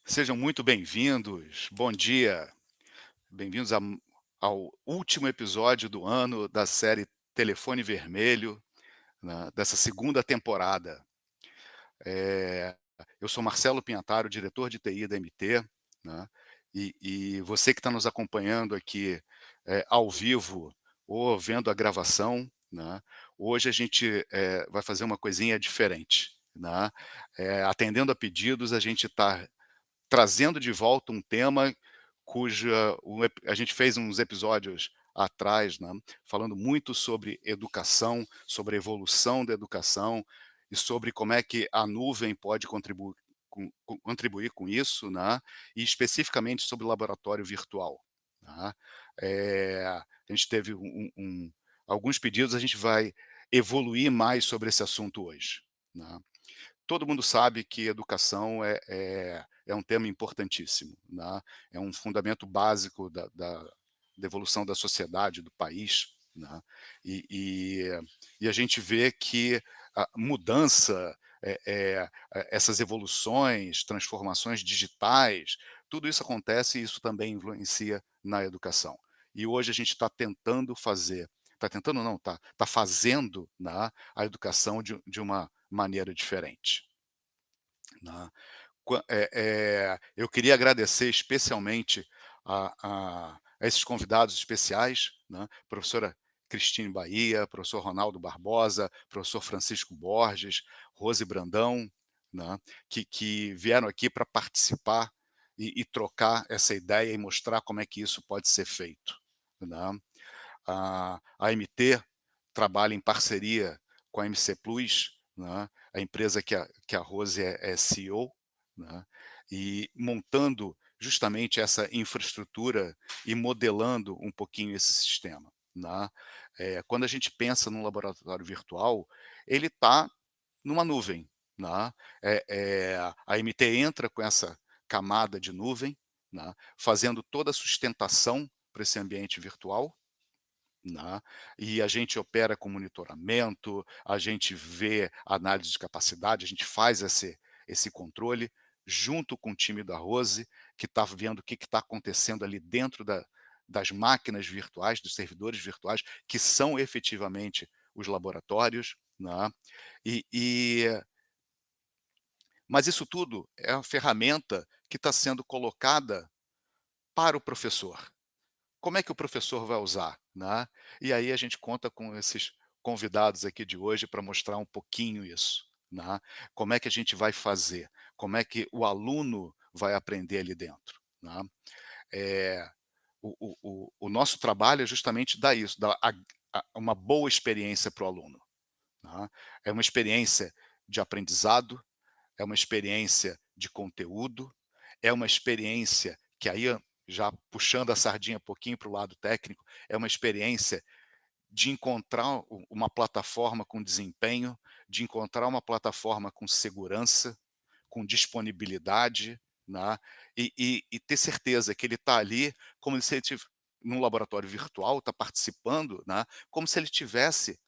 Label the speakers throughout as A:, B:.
A: Sejam muito bem-vindos. Bom dia. Bem-vindos ao último episódio do ano da série Telefone Vermelho, dessa segunda temporada. Eh, eu sou Marcelo Pinhataro, diretor de TI da MT, né, e você que está nos acompanhando aqui, ao vivo ou vendo a gravação, né, hoje a gente, vai fazer uma coisinha diferente, né. Atendendo a pedidos, a gente está trazendo de volta um tema a gente fez uns episódios atrás, né, falando muito sobre educação, sobre a evolução da educação e sobre como é que a nuvem pode contribuir com isso, né, e especificamente sobre o laboratório virtual, né. A gente teve alguns pedidos, a gente vai evoluir mais sobre esse assunto hoje, né. Todo mundo sabe que educação é um tema importantíssimo, né, é um fundamento básico da evolução da sociedade, do país, né, e e e a gente vê que a mudança, essas evoluções, transformações digitais, tudo isso acontece e isso também influencia na educação. E hoje a gente está tentando não, está fazendo, né, a educação de uma maneira diferente, né. Eu queria agradecer especialmente a esses convidados especiais, né, professora Cristine Bahia, professor Ronaldo Barbosa, professor Francisco Borges, Rose Brandão, né, que vieram aqui para participar e trocar essa ideia e mostrar como é que isso pode ser feito, né. A MT trabalha em parceria com a MC Plus, né, a empresa que a Rose é CEO, né, e montando justamente essa infraestrutura e modelando um pouquinho esse sistema, né. Quando a gente pensa num laboratório virtual, ele está numa nuvem, né. A MT entra com essa camada de nuvem, né, fazendo toda a sustentação para esse ambiente virtual, né, e a gente opera com monitoramento, a gente vê análise de capacidade, a gente faz esse controle, junto com o time da Rose, que está vendo o que está acontecendo ali dentro das máquinas virtuais, dos servidores virtuais, que são efetivamente os laboratórios, né. E e mas isso tudo é uma ferramenta que está sendo colocada para o professor. Como é que o professor vai usar, né? E aí a gente conta com esses convidados aqui de hoje para mostrar um pouquinho isso, né? Como é que a gente vai fazer? Como é que o aluno vai aprender ali dentro, né? Eh, o nosso trabalho é justamente dar isso, dar uma boa experiência para o aluno, né? É uma experiência de aprendizado, é uma experiência de conteúdo, é uma experiência que aí, já puxando a sardinha um pouquinho para o lado técnico, é uma experiência de encontrar uma plataforma com desempenho, de encontrar uma plataforma com segurança, com disponibilidade, né, e ter certeza que ele está ali como se ele num laboratório virtual, está participando, né, como se ele estivesse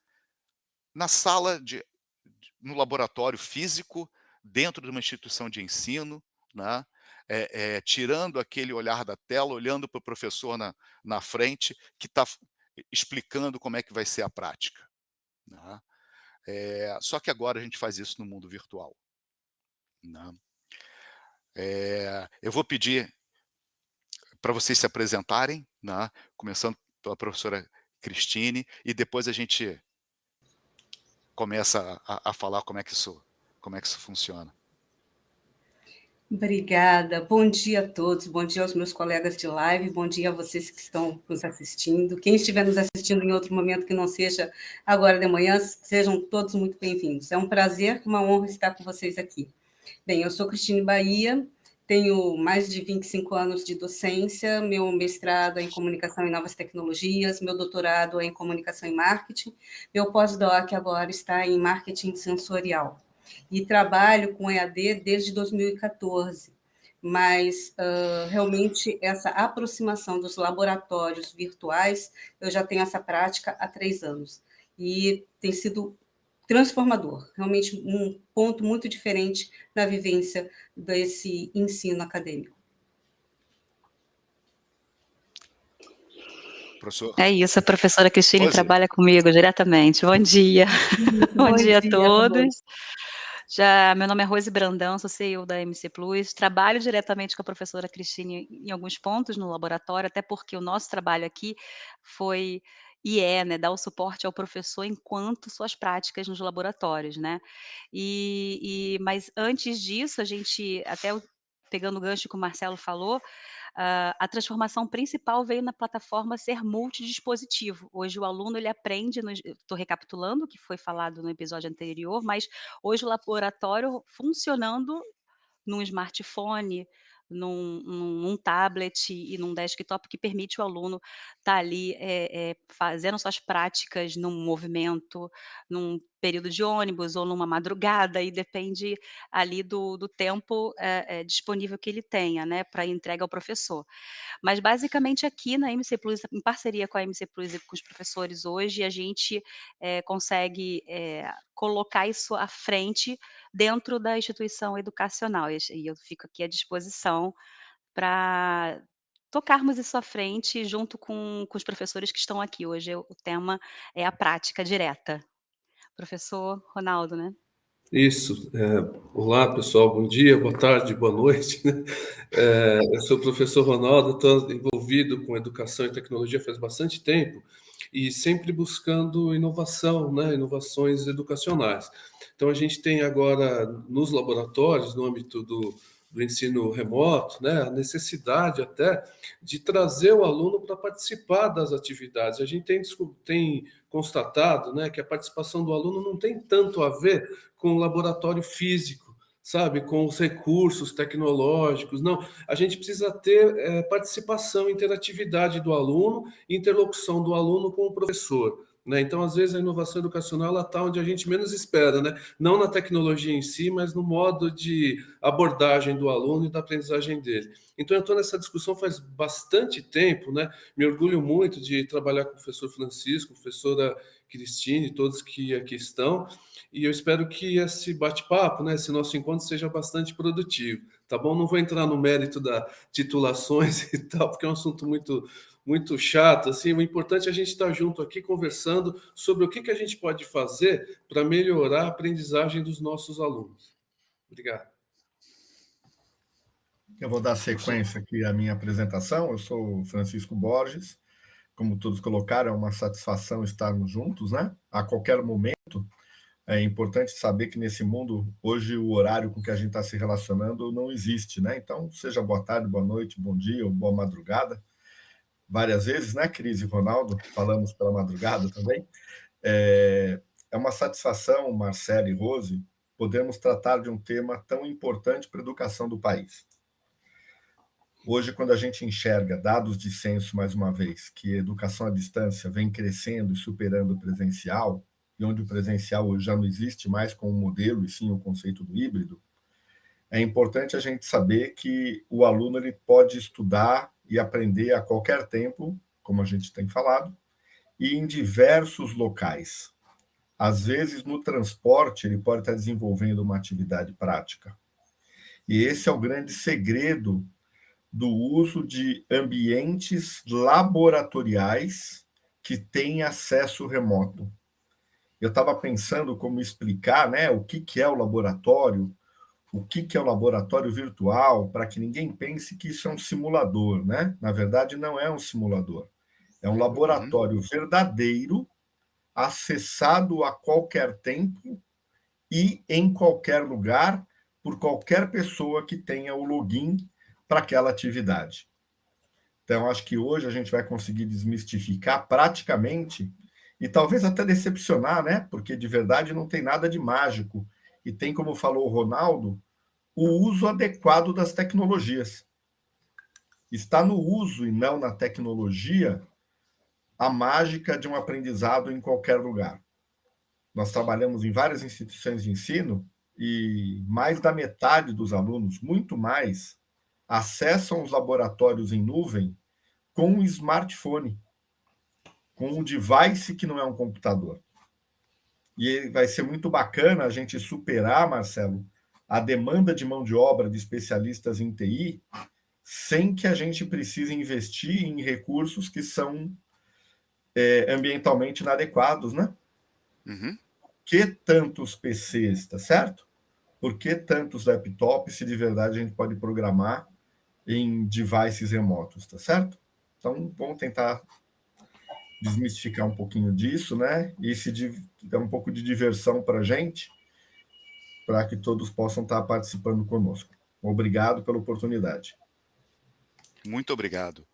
A: na sala no laboratório físico, dentro de uma instituição de ensino, né, tirando aquele olhar da tela, olhando para o professor na frente, que está explicando como é que vai ser a prática, né. Só que agora a gente faz isso no mundo virtual, né. Eu vou pedir para vocês se apresentarem, né, começando pela professora Cristine, e depois a gente começa a falar como é que isso funciona.
B: Obrigada. Bom dia a todos, bom dia aos meus colegas de live, bom dia a vocês que estão nos assistindo. Quem estiver nos assistindo em outro momento que não seja agora de manhã, sejam todos muito bem-vindos. É um prazer, uma honra estar com vocês aqui. Bem, eu sou Cristine Bahia, tenho mais de 25 anos de docência, meu mestrado é em comunicação e novas tecnologias, meu doutorado é em comunicação e marketing, meu pós-doc agora está em marketing sensorial. E trabalho com EAD desde 2014, mas realmente essa aproximação dos laboratórios virtuais, eu já tenho essa prática há 3 anos. E transformador, realmente um ponto muito diferente na vivência desse ensino acadêmico.
A: Professor
C: É isso, a professora Cristine
A: Rose?
C: trabalha comigo diretamente. Bom dia. Bom dia a
B: Rose.
C: todos. Meu nome é Rose Brandão, sou CEO da MC Plus. Trabalho diretamente com a professora Cristine em alguns pontos no laboratório, até porque o nosso trabalho aqui foi e é, né, dar o suporte ao professor enquanto suas práticas nos laboratórios, né. Mas antes disso, a gente pegando o gancho que o Marcelo falou, a transformação principal veio na plataforma ser multidispositivo. Hoje o aluno ele aprende, estou recapitulando o que foi falado no episódio anterior, mas hoje o laboratório funcionando num smartphone, num tablet e num desktop que permite o aluno estar ali, fazendo suas práticas num movimento, num período de ônibus ou numa madrugada, e depende ali do tempo, disponível que ele tenha, né, pra entrega ao professor. Mas basicamente aqui na MC Plus, em parceria com a MC Plus e com os professores hoje, a gente, consegue, colocar isso à frente dentro da instituição educacional, e eu fico aqui à disposição para tocarmos isso à frente junto com os professores que estão aqui. Hoje o tema é a prática direta. Professor Ronaldo, né?
D: Isso. Olá, pessoal. Bom dia, boa tarde, boa noite. Eu sou o professor Ronaldo, estou envolvido com educação e tecnologia faz bastante tempo e sempre buscando inovação, né? Inovações educacionais. Então, a gente tem agora nos laboratórios, no âmbito do ensino remoto, né? A necessidade até de trazer o aluno para participar das atividades. A gente tem constatado, né, que a participação do aluno não tem tanto a ver com o laboratório físico, sabe, com os recursos tecnológicos. Não, a gente precisa ter participação, interatividade do aluno, interlocução do aluno com o professor. Né? Então, às vezes, a inovação educacional está onde a gente menos espera, né? Não na tecnologia em si, mas no modo de abordagem do aluno e da aprendizagem dele. Então, eu estou nessa discussão faz bastante tempo, né? Me orgulho muito de trabalhar com o professor Francisco, professora Cristine, todos que aqui estão, e eu espero que esse bate-papo, né, esse nosso encontro seja bastante produtivo, tá bom? Não vou entrar no mérito das titulações e tal, porque é um assunto muito chato, assim. O importante é a gente estar junto aqui conversando sobre o que a gente pode fazer para melhorar a aprendizagem dos nossos alunos. Obrigado.
E: Eu vou dar sequência aqui à minha apresentação. Eu sou o Francisco Borges. Como todos colocaram, é uma satisfação estarmos juntos, né? A qualquer momento. É importante saber que nesse mundo, hoje, o horário com que a gente está se relacionando não existe, né? Então, seja boa tarde, boa noite, bom dia ou boa madrugada. Várias vezes, né, Cris e Ronaldo? Falamos pela madrugada também. É uma satisfação, Marcelo e Rose, podermos tratar de um tema tão importante para a educação do país. Hoje, quando a gente enxerga dados de censo, mais uma vez, que a educação à distância vem crescendo e superando o presencial, e onde o presencial hoje já não existe mais como modelo, e sim o conceito do híbrido, é importante a gente saber que o aluno ele pode estudar e aprender a qualquer tempo, como a gente tem falado, e em diversos locais. Às vezes, no transporte, ele pode estar desenvolvendo uma atividade prática. E esse é o grande segredo do uso de ambientes laboratoriais que têm acesso remoto. Eu estava pensando como explicar, né, o que é o laboratório, o que é o laboratório virtual, para que ninguém pense que isso é um simulador, né? Na verdade, não é um simulador. É um laboratório verdadeiro, acessado a qualquer tempo e em qualquer lugar, por qualquer pessoa que tenha o login para aquela atividade. Então, acho que hoje a gente vai conseguir desmistificar praticamente e talvez até decepcionar, né? Porque de verdade não tem nada de mágico. E tem, como falou o Ronaldo, o uso adequado das tecnologias. Está no uso e não na tecnologia a mágica de um aprendizado em qualquer lugar. Nós trabalhamos em várias instituições de ensino e mais da metade dos alunos, muito mais, acessam os laboratórios em nuvem com um smartphone, com um device que não é um computador. E vai ser muito bacana a gente superar, Marcelo, a demanda de mão de obra de especialistas em TI, sem que a gente precise investir em recursos que são ambientalmente inadequados, né?
A: Uhum.
E: Que tantos PCs, tá certo? Por que tantos laptops se de verdade a gente pode programar em devices remotos, tá certo? Então, vamos tentar desmistificar um pouquinho disso, né? E se dar um pouco de diversão para a gente, para que todos possam estar participando conosco. Obrigado pela oportunidade.
A: Muito obrigado.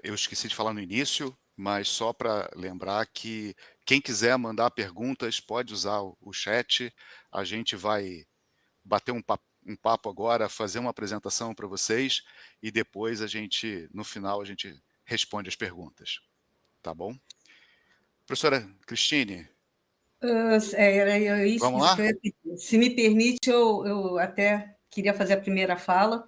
A: Eu esqueci de falar no início, mas só para lembrar que quem quiser mandar perguntas pode usar o chat. A gente vai bater um papo agora, fazer uma apresentação para vocês e depois no final, a gente responde as perguntas. Tá bom? Professora Cristine,
B: Era isso,
A: vamos
B: isso que
A: lá?
B: eu ia pedir. Se me permite, eu até queria fazer a primeira fala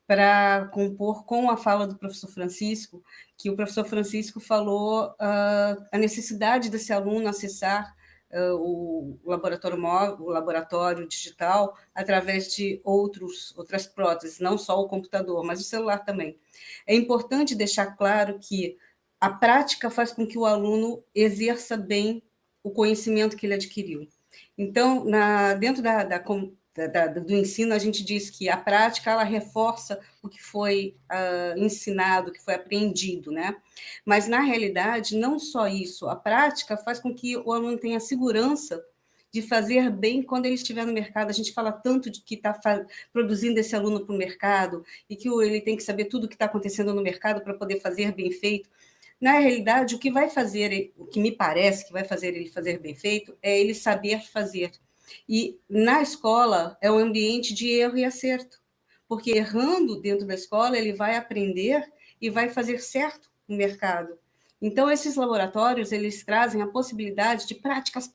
B: para compor com a fala do professor Francisco, que o professor Francisco falou a necessidade desse aluno acessar o laboratório móvel, o laboratório digital, através de outras próteses, não só o computador, mas o celular também. É importante deixar claro que a prática faz com que o aluno exerça bem o conhecimento que ele adquiriu. Então, dentro do ensino, a gente diz que a prática ela reforça o que foi ensinado, o que foi aprendido, né? Mas, na realidade, não só isso, a prática faz com que o aluno tenha segurança de fazer bem quando ele estiver no mercado. A gente fala tanto de que está produzindo esse aluno para o mercado e que ele tem que saber tudo o que está acontecendo no mercado para poder fazer bem feito. Na realidade, o que me parece que vai fazer ele fazer bem feito é ele saber fazer. E na escola é um ambiente de erro e acerto, porque errando dentro da escola ele vai aprender e vai fazer certo no mercado. Então, esses laboratórios, eles trazem a possibilidade de práticas.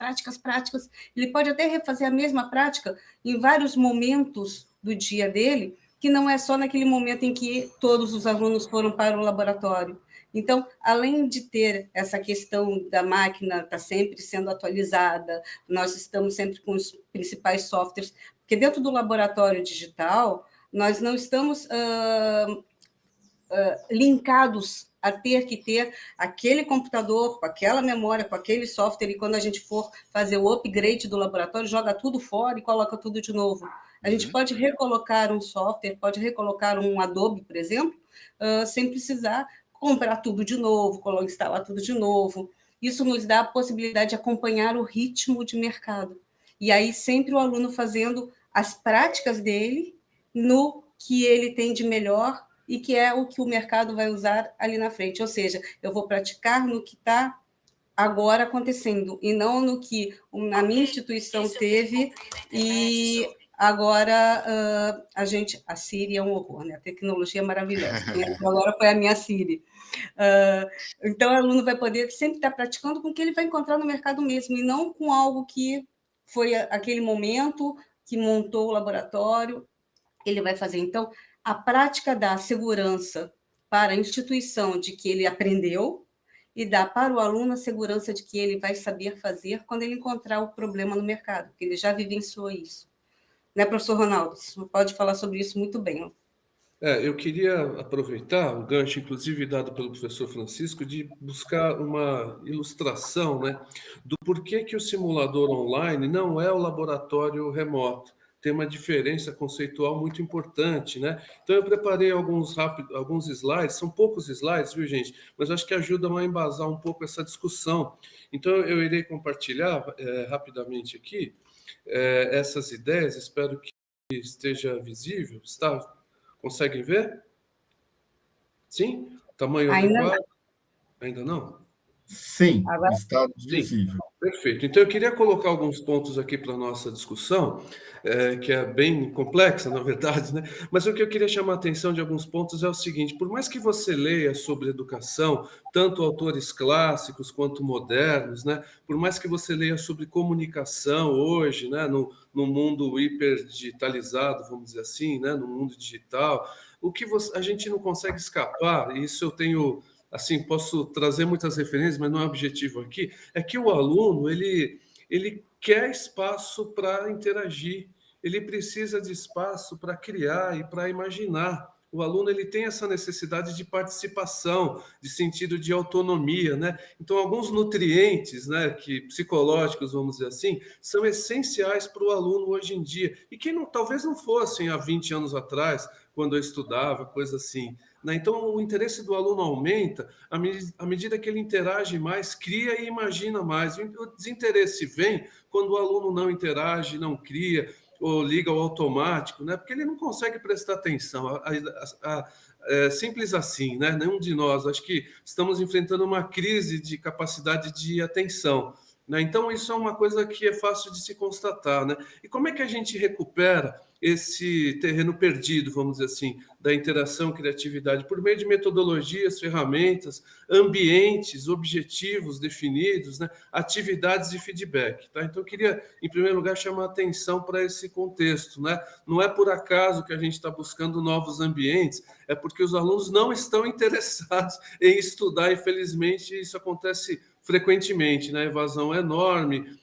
B: Ele pode até refazer a mesma prática em vários momentos do dia dele, que não é só naquele momento em que todos os alunos foram para o laboratório. Então, além de ter essa questão da máquina estar sempre sendo atualizada, nós estamos sempre com os principais softwares, porque dentro do laboratório digital, nós não estamos linkados a ter que ter aquele computador, com aquela memória, com aquele software, e quando a gente for fazer o upgrade do laboratório, joga tudo fora e coloca tudo de novo. A gente pode recolocar um software, pode recolocar um Adobe, por exemplo, sem precisar comprar tudo de novo, instalar tudo de novo. Isso nos dá a possibilidade de acompanhar o ritmo de mercado. E aí sempre o aluno fazendo as práticas dele no que ele tem de melhor e que é o que o mercado vai usar ali na frente. Ou seja, eu vou praticar no que está agora acontecendo e não no que a minha instituição teve e agora a Siri é um horror, né? A tecnologia é maravilhosa. Agora foi a minha Siri. Então, o aluno vai poder sempre estar praticando com o que ele vai encontrar no mercado mesmo, e não com algo que foi aquele momento que montou o laboratório, ele vai fazer. Então, a prática dá segurança para a instituição de que ele aprendeu e dá para o aluno a segurança de que ele vai saber fazer quando ele encontrar o problema no mercado, porque ele já vivenciou isso. Né, professor Ronaldo? Você pode falar sobre isso muito bem.
D: Eu queria aproveitar o gancho, inclusive dado pelo professor Francisco, de buscar uma ilustração, né, do porquê que o simulador online não é o laboratório remoto. Tem uma diferença conceitual muito importante, né? Então eu preparei alguns slides, são poucos slides, viu, gente? Mas acho que ajudam a embasar um pouco essa discussão. Então eu irei compartilhar rapidamente aqui essas ideias, espero que esteja visível. Conseguem ver? Sim? Tamanho adequado? Ainda não?
E: Sim,
B: Agora...
E: está visível.
D: Sim. Perfeito. Então, eu queria colocar alguns pontos aqui para a nossa discussão, que é bem complexa, na verdade, né? Mas o que eu queria chamar a atenção de alguns pontos é o seguinte: por mais que você leia sobre educação, tanto autores clássicos quanto modernos, né? Por mais que você leia sobre comunicação hoje, né? No mundo hiperdigitalizado, vamos dizer assim, né? No mundo digital, a gente não consegue escapar, e isso eu tenho... Assim, posso trazer muitas referências, mas não é objetivo aqui, é que o aluno, ele ele quer espaço para interagir, ele precisa de espaço para criar e para imaginar. O aluno ele tem essa necessidade de participação, de sentido de autonomia, né? Então, alguns nutrientes, né, que psicológicos, vamos dizer assim, são essenciais para o aluno hoje em dia, e que talvez não fossem há 20 anos atrás, quando eu estudava, coisa assim. Né? Então, o interesse do aluno aumenta à medida que ele interage mais, cria e imagina mais. O desinteresse vem quando o aluno não interage, não cria, ou liga ao automático, né? Porque ele não consegue prestar atenção. É simples assim, né? Nenhum de nós. Acho que estamos enfrentando uma crise de capacidade de atenção. Né? Então, isso é uma coisa que é fácil de se constatar. Né? E como é que a gente recupera esse terreno perdido, vamos dizer assim, da interação, criatividade, por meio de metodologias, ferramentas, ambientes, objetivos definidos, né? Atividades e feedback. Tá? Então, eu queria, em primeiro lugar, chamar a atenção para esse contexto. Né? Não é por acaso que a gente está buscando novos ambientes, é porque os alunos não estão interessados em estudar. Infelizmente, isso acontece frequentemente, né? A evasão é enorme,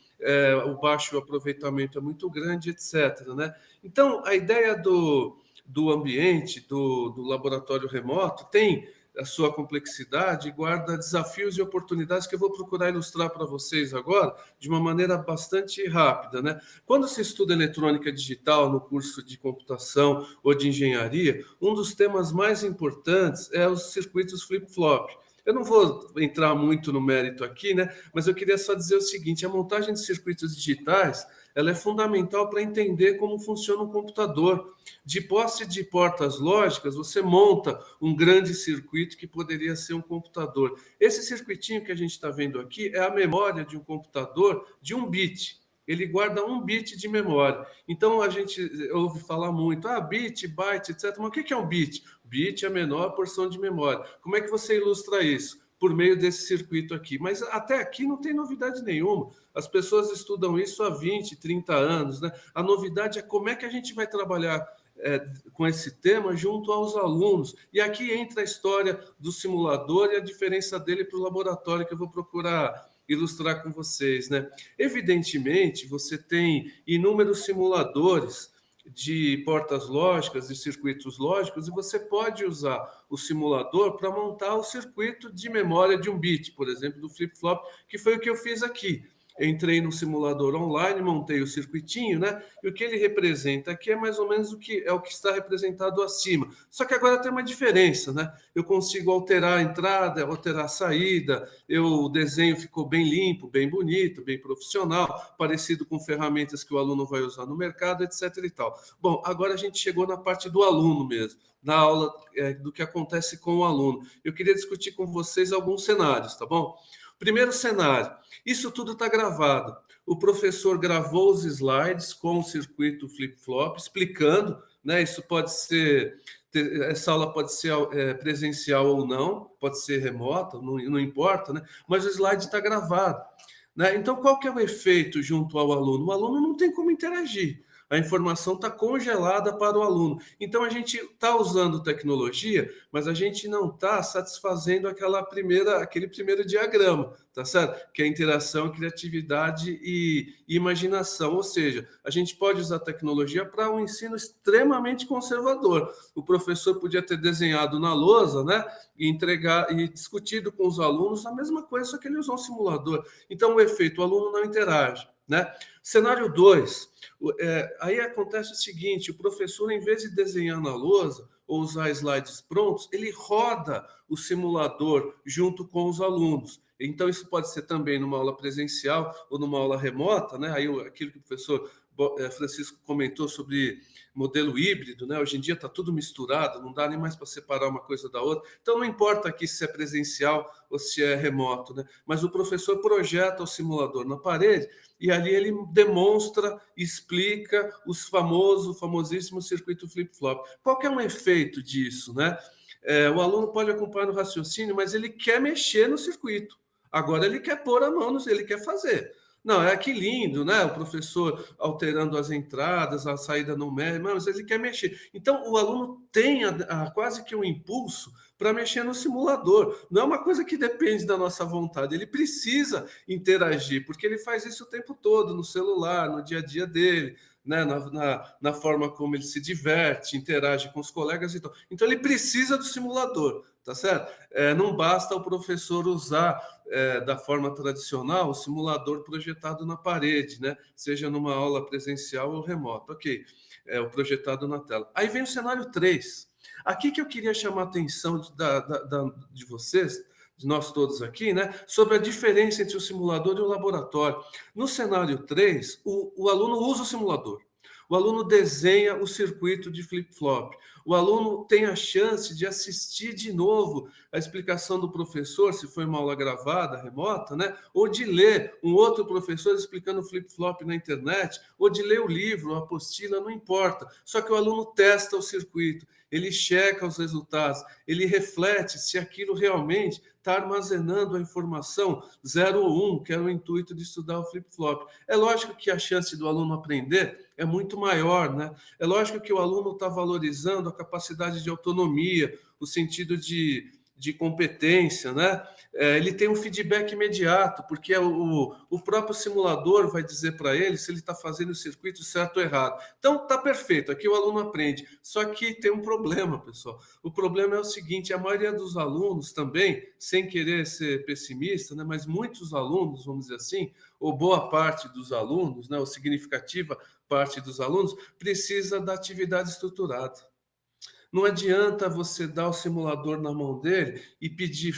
D: o baixo aproveitamento é muito grande, etc. Né? Então, a ideia do ambiente, do laboratório remoto, tem a sua complexidade e guarda desafios e oportunidades que eu vou procurar ilustrar para vocês agora de uma maneira bastante rápida. Né? Quando se estuda eletrônica digital no curso de computação ou de engenharia, um dos temas mais importantes é os circuitos flip-flop. Eu não vou entrar muito no mérito aqui, né? Mas eu queria só dizer o seguinte: a montagem de circuitos digitais ela é fundamental para entender como funciona um computador. De posse de portas lógicas, você monta um grande circuito que poderia ser um computador. Esse circuitinho que a gente está vendo aqui é a memória de um computador de 1 bit. Ele guarda 1 bit de memória. Então, a gente ouve falar muito, bit, byte, etc. Mas o que é um bit? Bit é a menor porção de memória. Como é que você ilustra isso? Por meio desse circuito aqui. Mas até aqui não tem novidade nenhuma. As pessoas estudam isso há 20, 30 anos. Né? A novidade é como é que a gente vai trabalhar com esse tema junto aos alunos. E aqui entra a história do simulador e a diferença dele para o laboratório, que eu vou procurar ilustrar com vocês, né? Evidentemente, você tem inúmeros simuladores de portas lógicas e circuitos lógicos, e você pode usar o simulador para montar o circuito de memória de 1 bit, por exemplo, do flip-flop, que foi o que eu fiz aqui. Entrei no simulador online, montei o circuitinho, né? E o que ele representa aqui é mais ou menos o que está representado acima. Só que agora tem uma diferença, né? Eu consigo alterar a entrada, alterar a saída, o desenho ficou bem limpo, bem bonito, bem profissional, parecido com ferramentas que o aluno vai usar no mercado, etc. e tal. Bom, agora a gente chegou na parte do aluno mesmo, na aula do que acontece com o aluno. Eu queria discutir com vocês alguns cenários, tá bom? Primeiro cenário, isso tudo está gravado. O professor gravou os slides com o circuito flip-flop, explicando, né? Isso pode ser, essa aula pode ser presencial ou não, pode ser remota, não importa, né? Mas o slide está gravado. Né? Então, qual que é o efeito junto ao aluno? O aluno não tem como interagir. A informação está congelada para o aluno. Então, a gente está usando tecnologia, mas a gente não está satisfazendo aquele primeiro diagrama, tá certo? Que é interação, criatividade e imaginação. Ou seja, a gente pode usar tecnologia para um ensino extremamente conservador. O professor podia ter desenhado na lousa, né? E entregar e discutido com os alunos a mesma coisa, só que ele usou um simulador. Então, o efeito, o aluno não interage. Né? Cenário 2, aí acontece o seguinte: o professor, em vez de desenhar na lousa ou usar slides prontos, ele roda o simulador junto com os alunos. Então, isso pode ser também numa aula presencial ou numa aula remota, né? Aí aquilo que o professor Francisco comentou sobre modelo híbrido, né? Hoje em dia está tudo misturado, não dá nem mais para separar uma coisa da outra. Então, não importa aqui se é presencial ou se é remoto, né? Mas o professor projeta o simulador na parede e ali ele demonstra, explica o famosíssimo circuito flip-flop. Qual que é o efeito disso, né? O aluno pode acompanhar no raciocínio, mas ele quer mexer no circuito. Agora ele quer pôr a mão, ele quer fazer. Não, que lindo, né? O professor alterando as entradas, a saída numérica, mas ele quer mexer. Então, o aluno tem quase que um impulso para mexer no simulador. Não é uma coisa que depende da nossa vontade, ele precisa interagir, porque ele faz isso o tempo todo, no celular, no dia a dia dele, né? Na forma como ele se diverte, interage com os colegas e tal. Então, ele precisa do simulador, tá certo? Não basta o professor usar da forma tradicional, o simulador projetado na parede, né? Seja numa aula presencial ou remota. Ok, o projetado na tela. Aí vem o cenário 3. Aqui que eu queria chamar a atenção de vocês, de nós todos aqui, né? Sobre a diferença entre o simulador e o laboratório. No cenário 3, o aluno usa o simulador. O aluno desenha o circuito de flip-flop. O aluno tem a chance de assistir de novo a explicação do professor, se foi uma aula gravada, remota, né? Ou de ler um outro professor explicando flip-flop na internet, ou de ler o livro, a apostila, não importa. Só que o aluno testa o circuito, ele checa os resultados, ele reflete se aquilo realmente está armazenando a informação 0 ou 1, que era o intuito de estudar o flip-flop. É lógico que a chance do aluno aprender é muito maior, né? É lógico que o aluno está valorizando a capacidade de autonomia, o sentido de competência, né? Ele tem um feedback imediato, porque o próprio simulador vai dizer para ele se ele está fazendo o circuito certo ou errado. Então, tá perfeito, aqui o aluno aprende. Só que tem um problema, pessoal. O problema é o seguinte, a maioria dos alunos também, sem querer ser pessimista, né? Mas muitos alunos, vamos dizer assim, ou boa parte dos alunos, né? Ou significativa parte dos alunos, precisa da atividade estruturada. Não adianta você dar o simulador na mão dele e pedir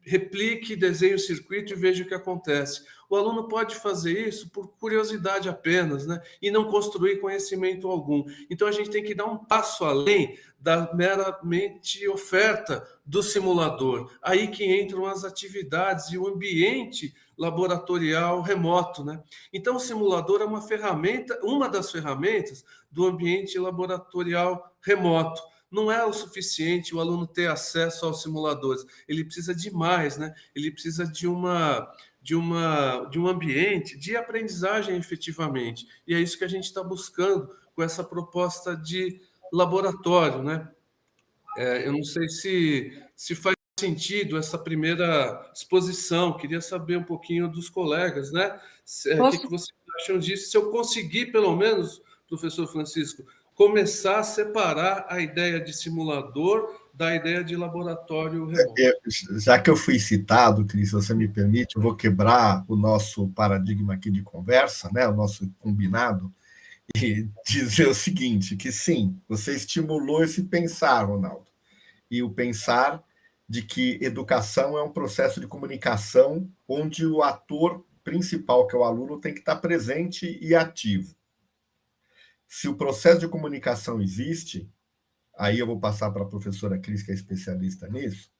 D: replique, desenhe o circuito e veja o que acontece. O aluno pode fazer isso por curiosidade apenas, né? E não construir conhecimento algum. Então a gente tem que dar um passo além da meramente oferta do simulador. Aí que entram as atividades e o ambiente laboratorial remoto, né? Então o simulador é uma ferramenta, uma das ferramentas do ambiente laboratorial remoto. Não é o suficiente o aluno ter acesso aos simuladores, ele precisa de mais, né? Ele precisa de um ambiente de aprendizagem efetivamente. E é isso que a gente está buscando com essa proposta de laboratório, né? Eu não sei se faz sentido essa primeira exposição, queria saber um pouquinho dos colegas, né? O que vocês acham disso? Se eu conseguir, pelo menos, professor Francisco, começar a separar a ideia de simulador da ideia de laboratório remoto.
E: Já que eu fui citado, Cris, se você me permite, eu vou quebrar o nosso paradigma aqui de conversa, né, o nosso combinado, e dizer o seguinte, que sim, você estimulou esse pensar, Ronaldo, e o pensar de que educação é um processo de comunicação onde o ator principal, que é o aluno, tem que estar presente e ativo. Se o processo de comunicação existe, aí eu vou passar para a professora Cris, que é especialista nisso,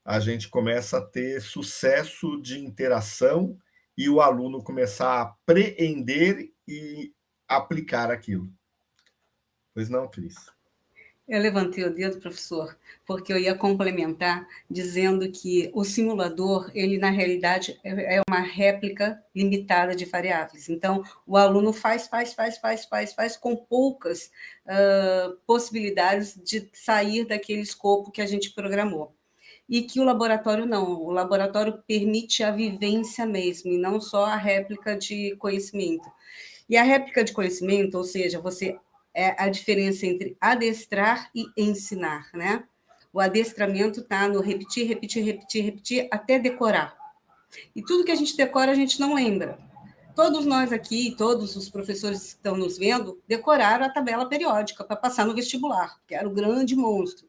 E: a gente começa a ter sucesso de interação e o aluno começar a apreender e aplicar aquilo. Pois não, Cris?
B: Eu levantei o dedo, professor, porque eu ia complementar dizendo que o simulador, ele na realidade é uma réplica limitada de variáveis. Então, o aluno faz com poucas possibilidades de sair daquele escopo que a gente programou. E que o laboratório não, o laboratório permite a vivência mesmo, e não só a réplica de conhecimento. E a réplica de conhecimento, ou seja, é a diferença entre adestrar e ensinar, né? O adestramento está no repetir, até decorar. E tudo que a gente decora, a gente não lembra. Todos nós aqui, todos os professores que estão nos vendo, decoraram a tabela periódica para passar no vestibular, que era o grande monstro.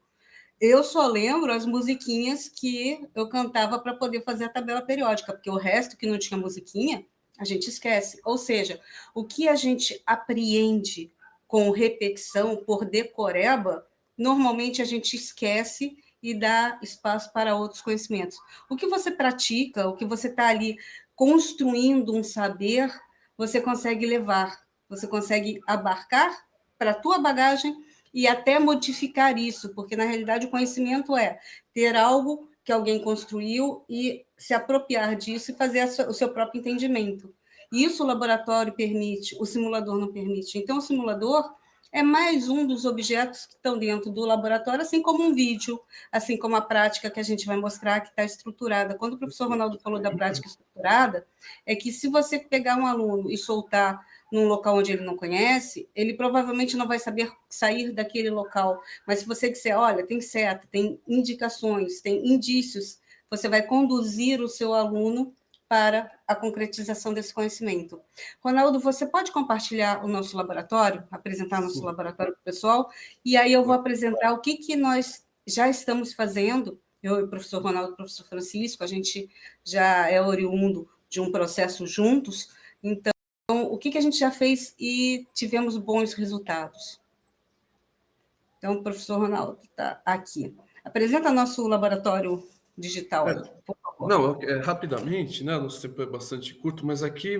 B: Eu só lembro as musiquinhas que eu cantava para poder fazer a tabela periódica, porque o resto que não tinha musiquinha, a gente esquece. Ou seja, o que a gente apreende com repetição, por decoreba, normalmente a gente esquece e dá espaço para outros conhecimentos. O que você pratica, o que você está ali construindo um saber, você consegue levar, você consegue abarcar para a tua bagagem e até modificar isso, porque, na realidade, o conhecimento é ter algo que alguém construiu e se apropriar disso e fazer o seu próprio entendimento. Isso o laboratório permite, o simulador não permite. Então, o simulador é mais um dos objetos que estão dentro do laboratório, assim como um vídeo, assim como a prática que a gente vai mostrar, que está estruturada. Quando o professor Ronaldo falou da prática estruturada, é que se você pegar um aluno e soltar num local onde ele não conhece, ele provavelmente não vai saber sair daquele local. Mas se você disser, olha, tem seta, tem indicações, tem indícios, você vai conduzir o seu aluno para a concretização desse conhecimento. Ronaldo, você pode compartilhar o nosso laboratório, apresentar nosso laboratório para o pessoal, e aí eu vou apresentar o que nós já estamos fazendo, eu e o professor Ronaldo e o professor Francisco, a gente já é oriundo de um processo juntos, então, o que a gente já fez e tivemos bons resultados. Então, o professor Ronaldo está aqui. Apresenta nosso laboratório digital aí, por favor.
D: Não, rapidamente, né? Nosso tempo é bastante curto, mas aqui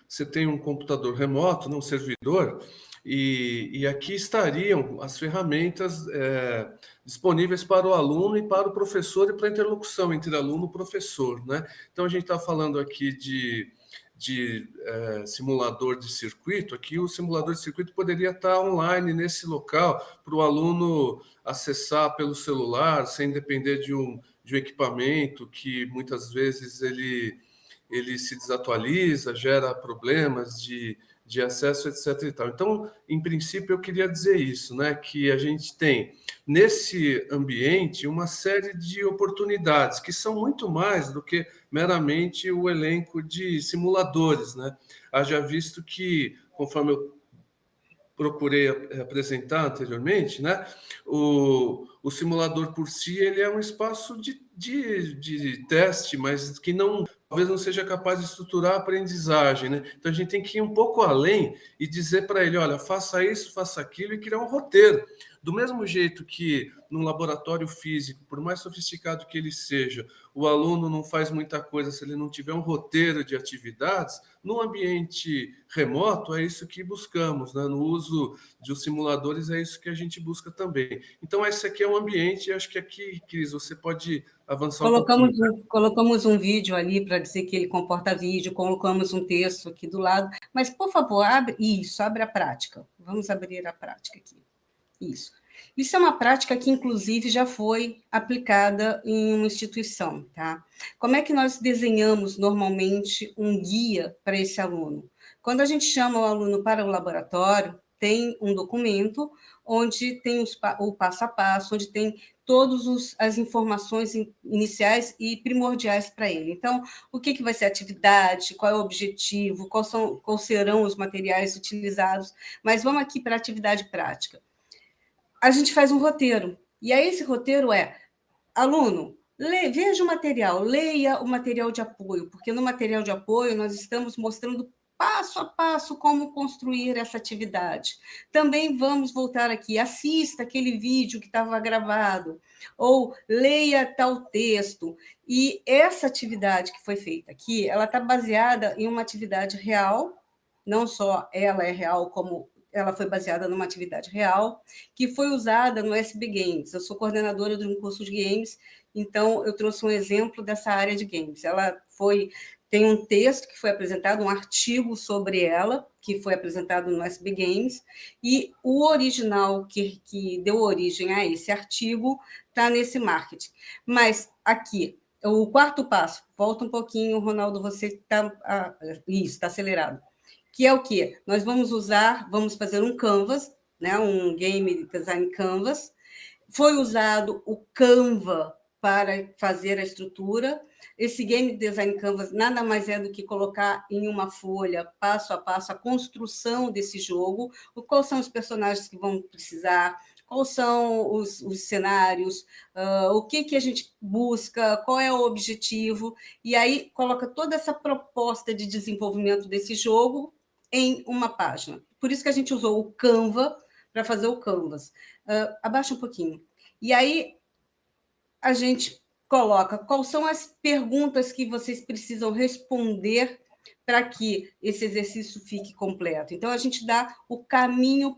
D: você tem um computador remoto, né, um servidor, e aqui estariam as ferramentas disponíveis para o aluno e para o professor e para a interlocução entre aluno e professor, né? Então, a gente está falando aqui de simulador de circuito. Aqui o simulador de circuito poderia estar online nesse local para o aluno acessar pelo celular, sem depender de um equipamento que muitas vezes ele se desatualiza, gera problemas de acesso, etc. e tal. Então, em princípio, eu queria dizer isso, né? Que a gente tem nesse ambiente uma série de oportunidades que são muito mais do que meramente o elenco de simuladores, né? Haja visto que, conforme eu procurei apresentar anteriormente, né? O simulador por si ele é um espaço de teste, mas que talvez não seja capaz de estruturar a aprendizagem, né? Então a gente tem que ir um pouco além e dizer para ele, olha, faça isso, faça aquilo e criar um roteiro. Do mesmo jeito que num laboratório físico, por mais sofisticado que ele seja, o aluno não faz muita coisa se ele não tiver um roteiro de atividades, no ambiente remoto é isso que buscamos, né? No uso de os simuladores é isso que a gente busca também. Então esse aqui é um ambiente, e acho que aqui, Cris, você pode avançar um pouquinho.
B: Colocamos um vídeo ali para dizer que ele comporta vídeo, colocamos um texto aqui do lado, mas, por favor, abre a prática. Vamos abrir a prática aqui. Isso. Isso é uma prática que, inclusive, já foi aplicada em uma instituição, tá? Como é que nós desenhamos, normalmente, um guia para esse aluno? Quando a gente chama o aluno para o laboratório, tem um documento onde tem o passo a passo, onde tem todas as informações iniciais e primordiais para ele. Então, o que vai ser a atividade, qual é o objetivo, quais serão os materiais utilizados, mas vamos aqui para a atividade prática. A gente faz um roteiro, e aí esse roteiro é, aluno, veja o material, leia o material de apoio, porque no material de apoio nós estamos mostrando passo a passo como construir essa atividade. Também vamos voltar aqui, assista aquele vídeo que estava gravado, ou leia tal texto. E essa atividade que foi feita aqui, ela está baseada em uma atividade real, não só ela é real, como ela foi baseada numa atividade real, que foi usada no SB Games. Eu sou coordenadora de um curso de games, então eu trouxe um exemplo dessa área de games. Tem um texto que foi apresentado, um artigo sobre ela, que foi apresentado no SB Games, e o original que deu origem a esse artigo está nesse marketing. Mas aqui, o quarto passo, volta um pouquinho, Ronaldo, você está... Isso, está acelerado. Que é o quê? Nós vamos fazer um Canvas, né? Um Game Design Canvas. Foi usado o Canva para fazer a estrutura. Esse Game Design Canvas nada mais é do que colocar em uma folha, passo a passo, a construção desse jogo, quais são os personagens que vão precisar, quais são os cenários, o que a gente busca, qual é o objetivo, e aí coloca toda essa proposta de desenvolvimento desse jogo em uma página. Por isso que a gente usou o Canva para fazer o Canvas. Abaixa um pouquinho. E aí a gente coloca quais são as perguntas que vocês precisam responder para que esse exercício fique completo. Então, a gente dá o caminho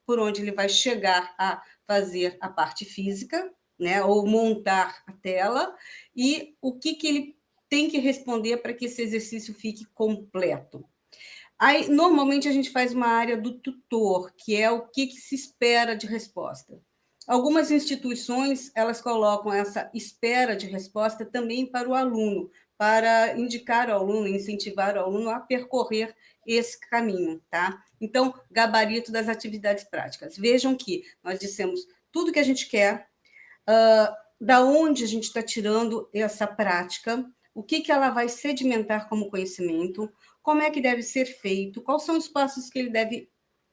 B: por onde ele vai chegar a fazer a parte física, né, ou montar a tela, e o que ele tem que responder para que esse exercício fique completo. Aí, normalmente, a gente faz uma área do tutor, que é o que se espera de resposta. Algumas instituições, elas colocam essa espera de resposta também para o aluno, para indicar ao aluno, incentivar o aluno a percorrer esse caminho, tá? Então, gabarito das atividades práticas. Vejam que nós dissemos tudo que a gente quer, da onde a gente está tirando essa prática, o que ela vai sedimentar como conhecimento, como é que deve ser feito, quais são os passos que ele deve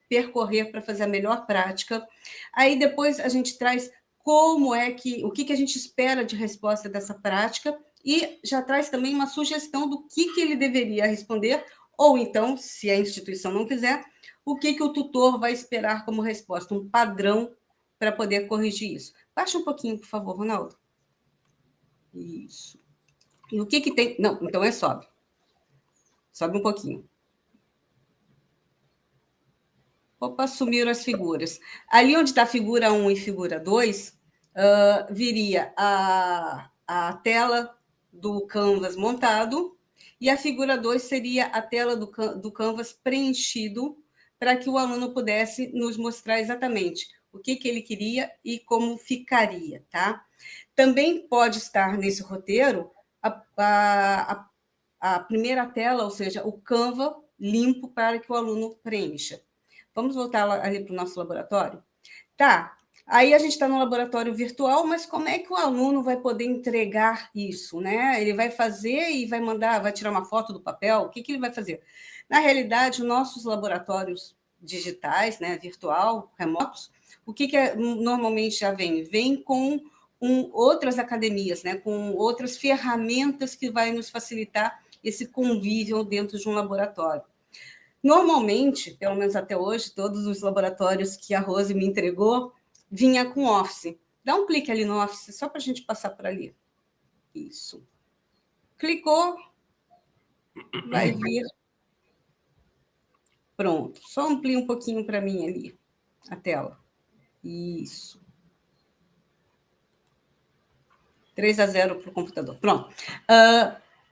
B: percorrer para fazer a melhor prática. Aí depois a gente traz o que a gente espera de resposta dessa prática e já traz também uma sugestão do que ele deveria responder, ou então, se a instituição não quiser, o que o tutor vai esperar como resposta, um padrão para poder corrigir isso. Baixa um pouquinho, por favor, Ronaldo. Isso. E o que tem... Não, então sobe. Sobe um pouquinho. Opa, sumiram as figuras. Ali onde está a figura 1 e figura 2, viria a tela do Canvas montado, e a figura 2 seria a tela do Canvas preenchido, para que o aluno pudesse nos mostrar exatamente o que ele queria e como ficaria, tá? Também pode estar nesse roteiro a primeira tela, ou seja, o Canva limpo para que o aluno preencha. Vamos voltar ali para o nosso laboratório? Tá, aí a gente está no laboratório virtual, mas como é que o aluno vai poder entregar isso, né? Ele vai fazer e vai mandar, vai tirar uma foto do papel? O que ele vai fazer? Na realidade, os nossos laboratórios digitais, né, virtual, remotos, o que normalmente já vem? Vem com outras academias, né, com outras ferramentas que vai nos facilitar esse convívio dentro de um laboratório. Normalmente, pelo menos até hoje, todos os laboratórios que a Rose me entregou vinha com Office. Dá um clique ali no Office, só para a gente passar por ali. Isso. Clicou, vai vir. Pronto. Só amplia um pouquinho para mim ali, a tela. Isso. 3-0 para o computador. Pronto.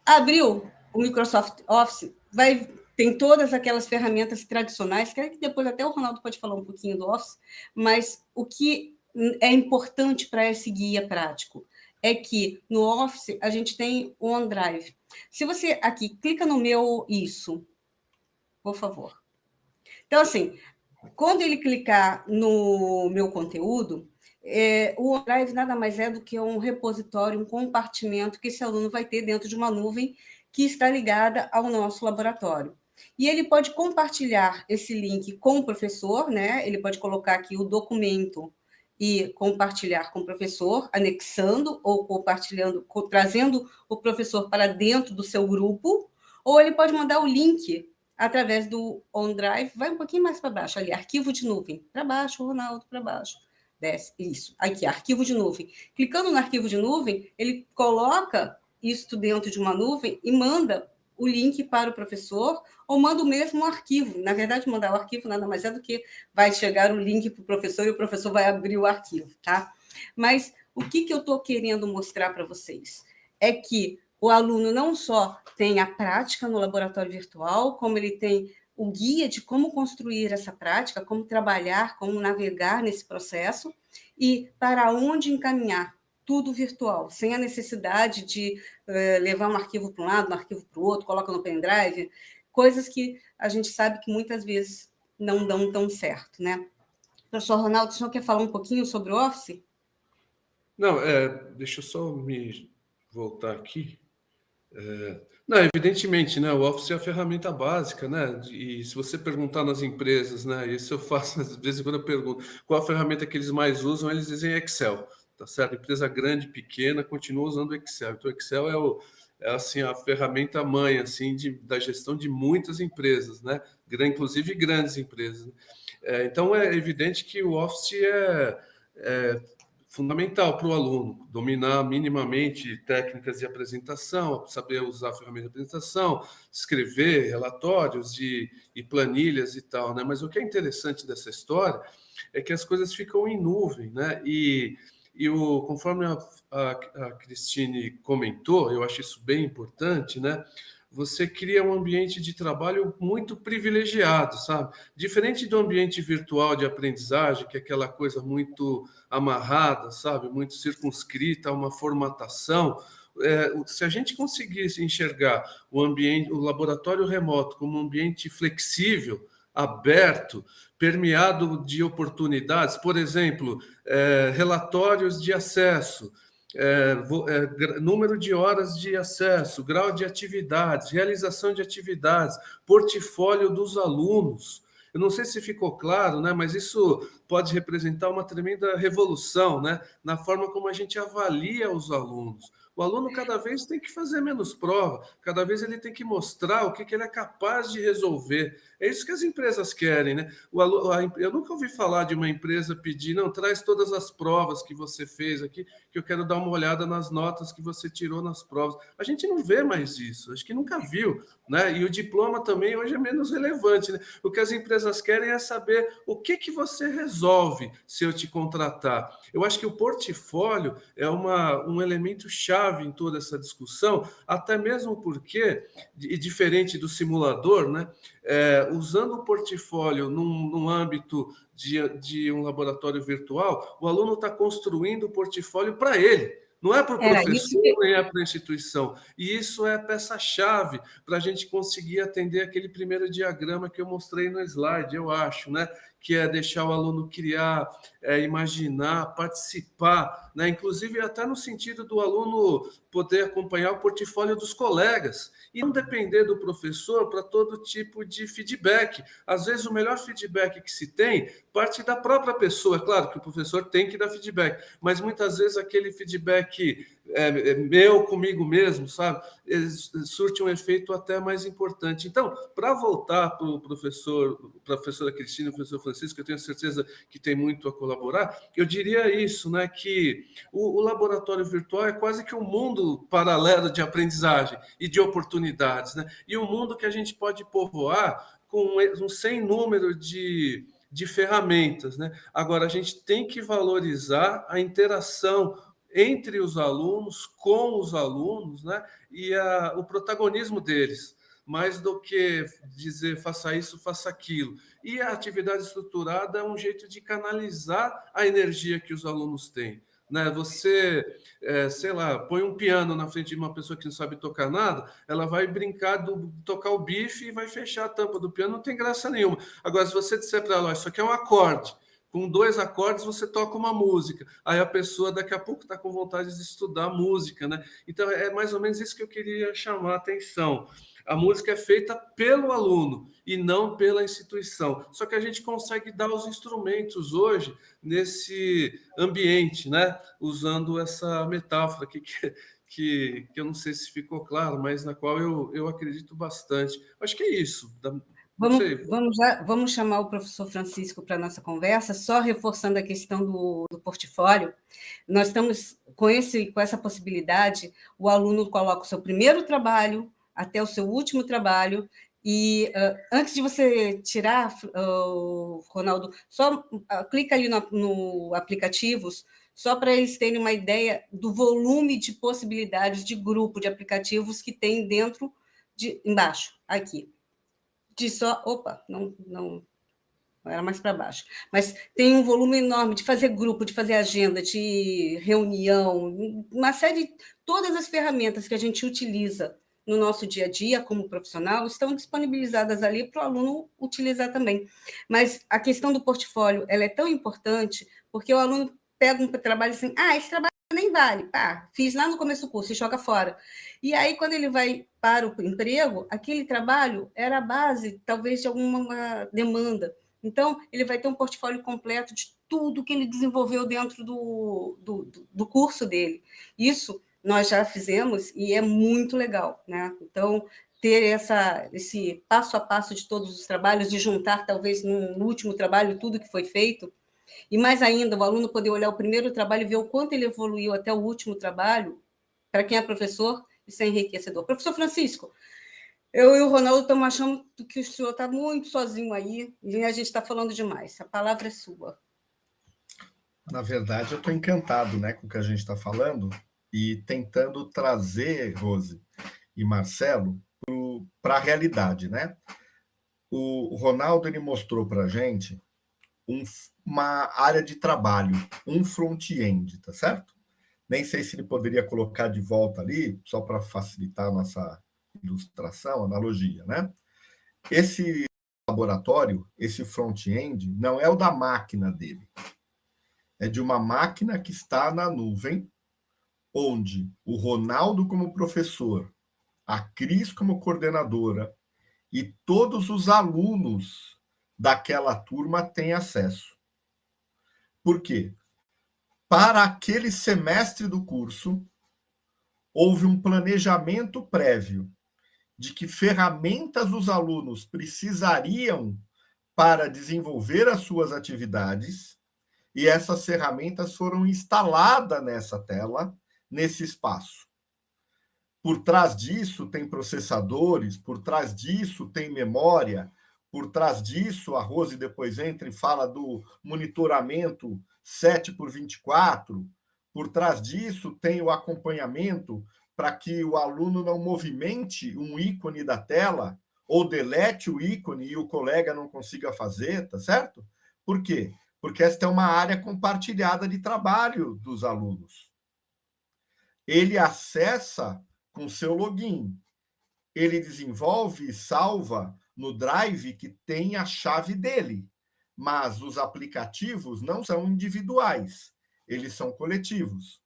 B: Abriu o Microsoft Office, tem todas aquelas ferramentas tradicionais, que depois até o Ronaldo pode falar um pouquinho do Office, mas o que é importante para esse guia prático é que no Office a gente tem o OneDrive. Se você aqui clica no meu isso, por favor. Então, assim, quando ele clicar no meu conteúdo, o OneDrive nada mais é do que um repositório, um compartimento que esse aluno vai ter dentro de uma nuvem que está ligada ao nosso laboratório. E ele pode compartilhar esse link com o professor, né? Ele pode colocar aqui o documento e compartilhar com o professor, anexando ou compartilhando, trazendo o professor para dentro do seu grupo, ou ele pode mandar o link através do OneDrive, vai um pouquinho mais para baixo, ali, arquivo de nuvem, para baixo, Ronaldo, para baixo, desce, isso, aqui, arquivo de nuvem. Clicando no arquivo de nuvem, ele coloca isso dentro de uma nuvem e manda o link para o professor, ou manda o mesmo arquivo. Na verdade, mandar o arquivo nada mais é do que vai chegar o link para o professor e o professor vai abrir o arquivo, tá? Mas o que eu estou querendo mostrar para vocês é que o aluno não só tem a prática no laboratório virtual, como ele tem o guia de como construir essa prática, como trabalhar, como navegar nesse processo e para onde encaminhar. Tudo virtual, sem a necessidade de levar um arquivo para um lado, um arquivo para o outro, coloca no pendrive, coisas que a gente sabe que muitas vezes não dão tão certo, né? Professor Ronaldo, o senhor quer falar um pouquinho sobre o Office?
D: Não, deixa eu só me voltar aqui. Não, evidentemente, né? O Office é a ferramenta básica, né? E se você perguntar nas empresas, né? Isso eu faço às vezes quando eu pergunto qual a ferramenta que eles mais usam, eles dizem Excel, tá certo? Empresa grande, pequena, continua usando Excel. Então, Excel é assim a ferramenta mãe assim da gestão de muitas empresas, né? Inclusive grandes empresas. Então é evidente que o Office é fundamental para o aluno dominar minimamente técnicas de apresentação, saber usar a ferramenta de apresentação, escrever relatórios e planilhas e tal, né? Mas o que é interessante dessa história é que as coisas ficam em nuvem, né? E E conforme a Cristine comentou, eu acho isso bem importante, né? Você cria um ambiente de trabalho muito privilegiado, sabe? Diferente do ambiente virtual de aprendizagem, que é aquela coisa muito amarrada, sabe? Muito circunscrita a uma formatação. Se a gente conseguisse enxergar o ambiente, o laboratório remoto como um ambiente flexível, aberto, permeado de oportunidades, por exemplo, relatórios de acesso, número de horas de acesso, grau de atividades, realização de atividades, portfólio dos alunos. Eu não sei se ficou claro, né, mas isso pode representar uma tremenda revolução, né, na forma como a gente avalia os alunos. O aluno cada vez tem que fazer menos prova, cada vez ele tem que mostrar o que ele é capaz de resolver. É isso que as empresas querem, né? Eu nunca ouvi falar de uma empresa pedir, não, traz todas as provas que você fez aqui, que eu quero dar uma olhada nas notas que você tirou nas provas. A gente não vê mais isso, acho que nunca viu, né? E o diploma também hoje é menos relevante, né? O que as empresas querem é saber o que você resolve se eu te contratar. Eu acho que o portfólio é um elemento chave em toda essa discussão, até mesmo porque, e diferente do simulador, né? Usando o portfólio num âmbito de um laboratório virtual, o aluno está construindo o portfólio para ele. Não é para o professor, nem é para a instituição. E isso é a peça-chave para a gente conseguir atender aquele primeiro diagrama que eu mostrei no slide, eu acho, né? Que é deixar o aluno criar, imaginar, participar, né? Inclusive até no sentido do aluno poder acompanhar o portfólio dos colegas e não depender do professor para todo tipo de feedback. Às vezes, o melhor feedback que se tem parte da própria pessoa. É claro que o professor tem que dar feedback, mas muitas vezes aquele feedback meu comigo mesmo, sabe? Surte um efeito até mais importante. Então, para voltar para a professora Cristina, professor Francisco, eu tenho certeza que tem muito a colaborar, eu diria isso, né? Que o laboratório virtual é quase que um mundo paralelo de aprendizagem e de oportunidades, né? E um mundo que a gente pode povoar com um sem número de ferramentas, né? Agora, a gente tem que valorizar a interação entre os alunos, com os alunos, né? E o protagonismo deles, mais do que dizer faça isso, faça aquilo. E a atividade estruturada é um jeito de canalizar a energia que os alunos têm. Né? Você, sei lá, põe um piano na frente de uma pessoa que não sabe tocar nada, ela vai brincar, tocar o bife e vai fechar a tampa do piano, não tem graça nenhuma. Agora, se você disser para ela, isso aqui é um acorde, com 2 acordes você toca uma música, aí a pessoa daqui a pouco está com vontade de estudar música, né? Então é mais ou menos isso que eu queria chamar a atenção. A música é feita pelo aluno e não pela instituição. Só que a gente consegue dar os instrumentos hoje nesse ambiente, né? Usando essa metáfora aqui que eu não sei se ficou claro, mas na qual eu acredito bastante. Acho que é isso.
B: Vamos chamar o professor Francisco para a nossa conversa, só reforçando a questão do portfólio. Nós estamos com essa possibilidade, o aluno coloca o seu primeiro trabalho até o seu último trabalho, e antes de você tirar, Ronaldo, só clica ali no aplicativos, só para eles terem uma ideia do volume de possibilidades de grupo de aplicativos que tem dentro embaixo, aqui. Não era mais para baixo. Mas tem um volume enorme de fazer grupo, de fazer agenda, de reunião, uma série de... Todas as ferramentas que a gente utiliza no nosso dia a dia como profissional estão disponibilizadas ali para o aluno utilizar também. Mas a questão do portfólio ela é tão importante porque o aluno pega um trabalho assim, esse trabalho nem vale, fiz lá no começo do curso e joga fora. E aí, quando ele vai para o emprego, aquele trabalho era a base, talvez, de alguma demanda. Então, ele vai ter um portfólio completo de tudo que ele desenvolveu dentro do curso dele. Isso nós já fizemos e é muito legal, né? Então, ter esse passo a passo de todos os trabalhos, de juntar, talvez, no último trabalho, tudo que foi feito, e mais ainda, o aluno poder olhar o primeiro trabalho e ver o quanto ele evoluiu até o último trabalho, para quem é professor, isso é enriquecedor. Professor Francisco, eu e o Ronaldo estamos achando que o senhor está muito sozinho aí, e a gente está falando demais. A palavra é sua.
E: Na verdade, eu estou encantado, né, com o que a gente está falando e tentando trazer, Rose e Marcelo, para a realidade, né? O Ronaldo ele mostrou para a gente uma área de trabalho, um front-end, tá certo? Nem sei se ele poderia colocar de volta ali, só para facilitar a nossa ilustração, analogia, né? Esse laboratório, esse front-end, não é o da máquina dele. É de uma máquina que está na nuvem, onde o Ronaldo como professor, a Cris como coordenadora e todos os alunos daquela turma têm acesso. Por quê? Para aquele semestre do curso, houve um planejamento prévio de que ferramentas os alunos precisariam para desenvolver as suas atividades, e essas ferramentas foram instaladas nessa tela, nesse espaço. Por trás disso tem processadores, por trás disso tem memória, por trás disso a Rose depois entra e fala do monitoramento 7x24, por trás disso tem o acompanhamento para que o aluno não movimente um ícone da tela ou delete o ícone e o colega não consiga fazer, tá certo? Por quê? Porque esta é uma área compartilhada de trabalho dos alunos. Ele acessa com seu login. Ele desenvolve e salva no Drive que tem a chave dele. Mas os aplicativos não são individuais, eles são coletivos,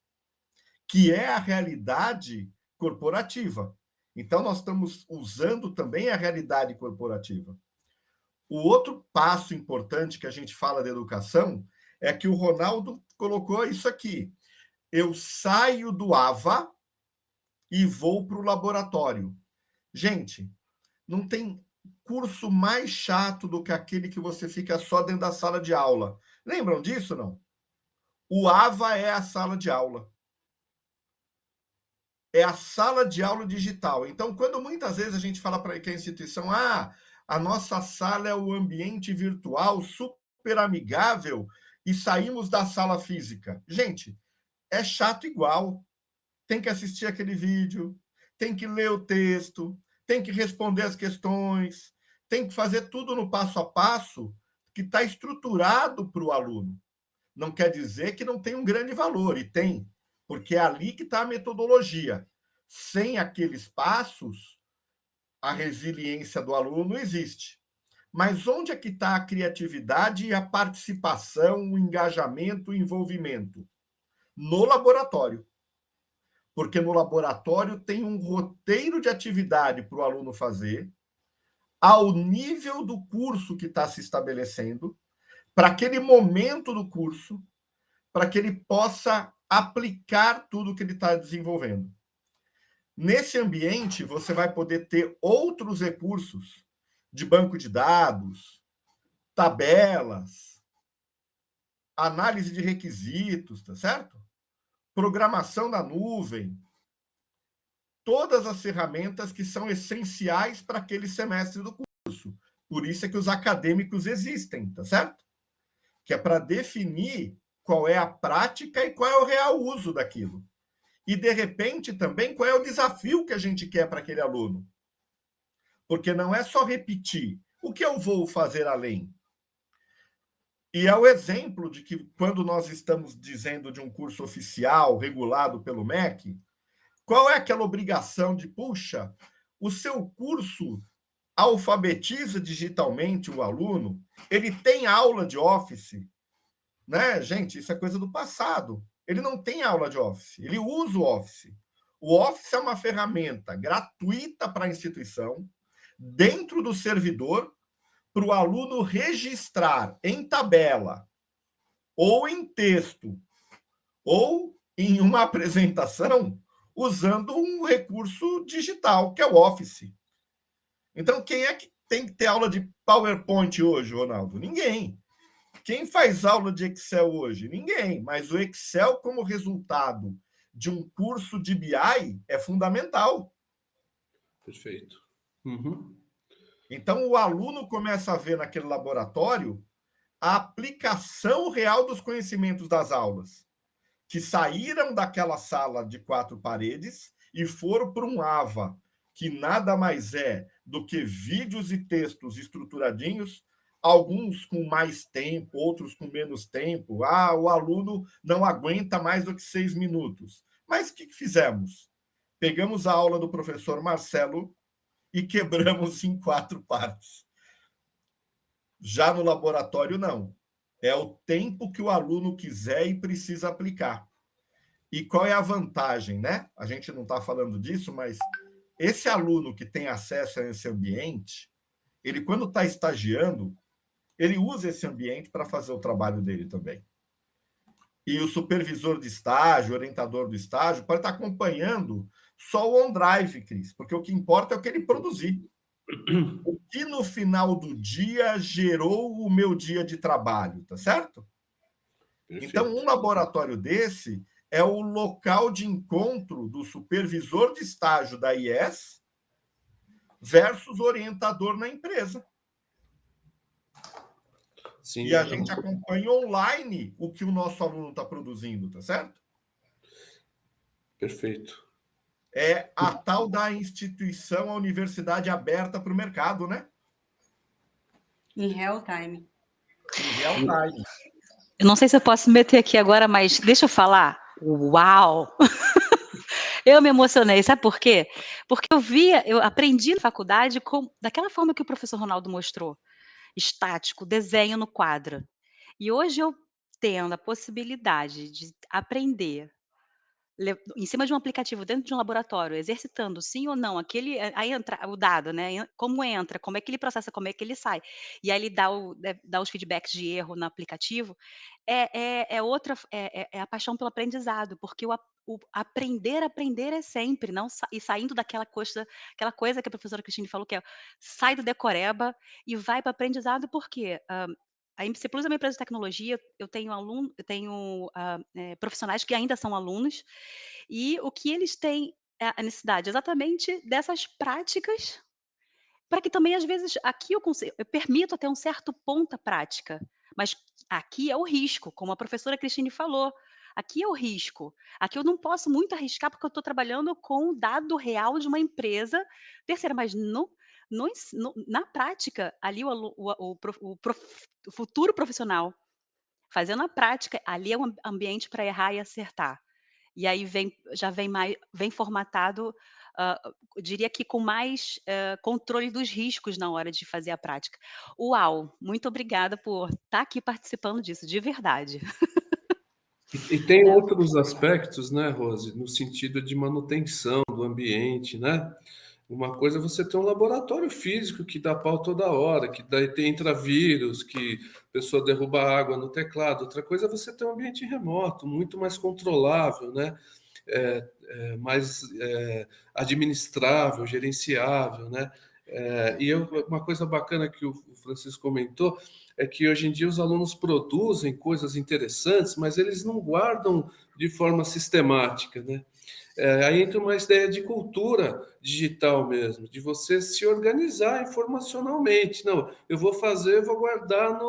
E: que é a realidade corporativa. Então, nós estamos usando também a realidade corporativa. O outro passo importante que a gente fala de educação é que o Ronaldo colocou isso aqui. Eu saio do AVA e vou para o laboratório. Gente, não tem curso mais chato do que aquele que você fica só dentro da sala de aula. Lembram disso, não? O AVA é a sala de aula. É a sala de aula digital. Então, quando muitas vezes a gente fala para que a instituição, a nossa sala é o ambiente virtual super amigável e saímos da sala física. Gente, é chato igual. Tem que assistir aquele vídeo, tem que ler o texto, tem que responder as questões, tem que fazer tudo no passo a passo que está estruturado para o aluno. Não quer dizer que não tem um grande valor, e tem, porque é ali que está a metodologia. Sem aqueles passos, a resiliência do aluno existe. Mas onde é que está a criatividade e a participação, o engajamento, o envolvimento? No laboratório. Porque no laboratório tem um roteiro de atividade para o aluno fazer, ao nível do curso que está se estabelecendo, para aquele momento do curso, para que ele possa aplicar tudo que ele está desenvolvendo. Nesse ambiente, você vai poder ter outros recursos de banco de dados, tabelas, análise de requisitos, tá certo? Programação na nuvem, todas as ferramentas que são essenciais para aquele semestre do curso. Por isso é que os acadêmicos existem, tá certo? Que é para definir qual é a prática e qual é o real uso daquilo. E, de repente, também qual é o desafio que a gente quer para aquele aluno. Porque não é só repetir. O que eu vou fazer além? E é o exemplo de que, quando nós estamos dizendo de um curso oficial, regulado pelo MEC, qual é aquela obrigação de, puxa, o seu curso alfabetiza digitalmente o aluno, ele tem aula de Office, né? Gente, isso é coisa do passado. Ele não tem aula de Office, ele usa o Office. O Office é uma ferramenta gratuita para a instituição, dentro do servidor, para o aluno registrar em tabela, ou em texto, ou em uma apresentação, usando um recurso digital, que é o Office. Então, quem é que tem que ter aula de PowerPoint hoje, Ronaldo? Ninguém. Quem faz aula de Excel hoje? Ninguém. Mas o Excel, como resultado de um curso de BI, é fundamental.
D: Perfeito. Uhum.
E: Então, o aluno começa a ver naquele laboratório a aplicação real dos conhecimentos das aulas, que saíram daquela sala de 4 paredes e foram para um AVA, que nada mais é do que vídeos e textos estruturadinhos, alguns com mais tempo, outros com menos tempo. Ah, o aluno não aguenta mais do que 6 minutos. Mas o que fizemos? Pegamos a aula do professor Marcelo e quebramos em 4 partes. Já no laboratório, não. É o tempo que o aluno quiser e precisa aplicar. E qual é a vantagem, né? A gente não está falando disso, mas esse aluno que tem acesso a esse ambiente, ele, quando está estagiando, ele usa esse ambiente para fazer o trabalho dele também. E o supervisor de estágio, orientador do estágio, pode estar acompanhando só o OneDrive, Cris, porque o que importa é o que ele produzir. O que no final do dia gerou o meu dia de trabalho, tá certo?
D: Perfeito.
E: Então, um laboratório desse é o local de encontro do supervisor de estágio da IES versus orientador na empresa.
D: Sim,
E: E a gente acompanha online o que o nosso aluno está produzindo, tá certo?
D: perfeito.
E: É a tal da instituição, a universidade aberta para o mercado, né?
B: Em real time.
E: Em real time.
C: Eu não sei se eu posso me meter aqui agora, mas deixa eu falar. Uau! Eu me emocionei, sabe por quê? Porque eu aprendi na faculdade daquela forma que o professor Ronaldo mostrou, estático, desenho no quadro. E hoje eu tendo a possibilidade de aprender em cima de um aplicativo, dentro de um laboratório, exercitando sim ou não, aí entra o dado, né? Como entra, como é que ele processa, como é que ele sai. E aí ele dá os feedbacks de erro no aplicativo, é a paixão pelo aprendizado, porque o aprender é sempre, não e saindo aquela coisa que a professora Cristine falou, que é sai do decoreba e vai para o aprendizado, por quê? A MC Plus é uma empresa de tecnologia, eu tenho profissionais que ainda são alunos, e o que eles têm é a necessidade exatamente dessas práticas, para que também às vezes aqui eu permito até um certo ponto a prática, mas aqui é o risco, como a professora Cristine falou, aqui é o risco. Aqui eu não posso muito arriscar, porque eu estou trabalhando com o dado real de uma empresa terceira, mas na prática, ali o futuro profissional, fazendo a prática, ali é um ambiente para errar e acertar. E aí já vem formatado, eu diria que com mais controle dos riscos na hora de fazer a prática. Uau, muito obrigada por estar aqui participando disso, de verdade.
D: E tem outros aspectos, né, Rose, no sentido de manutenção do ambiente, né? Uma coisa é você ter um laboratório físico que dá pau toda hora, que daí entra vírus, que a pessoa derruba água no teclado. Outra coisa é você ter um ambiente remoto, muito mais controlável, né? Mais administrável, gerenciável, né? Uma coisa bacana que o Francisco comentou é que hoje em dia os alunos produzem coisas interessantes, mas eles não guardam de forma sistemática, né? Aí entra uma ideia de cultura digital mesmo, de você se organizar informacionalmente. Não, eu vou guardar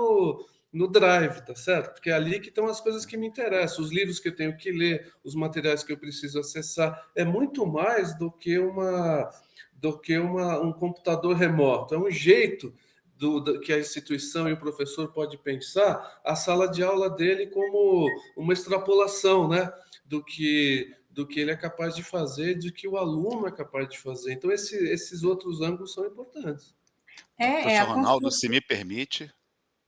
D: no Drive, tá certo? Porque é ali que estão as coisas que me interessam, os livros que eu tenho que ler, os materiais que eu preciso acessar. É muito mais do que um computador remoto. É um jeito que a instituição e o professor pode pensar a sala de aula dele como uma extrapolação, né? Do que ele é capaz de fazer, do que o aluno é capaz de fazer. Então, esses outros ângulos são importantes.
A: Professor
B: A
A: Ronaldo, se
B: construção.
A: me permite,
B: Por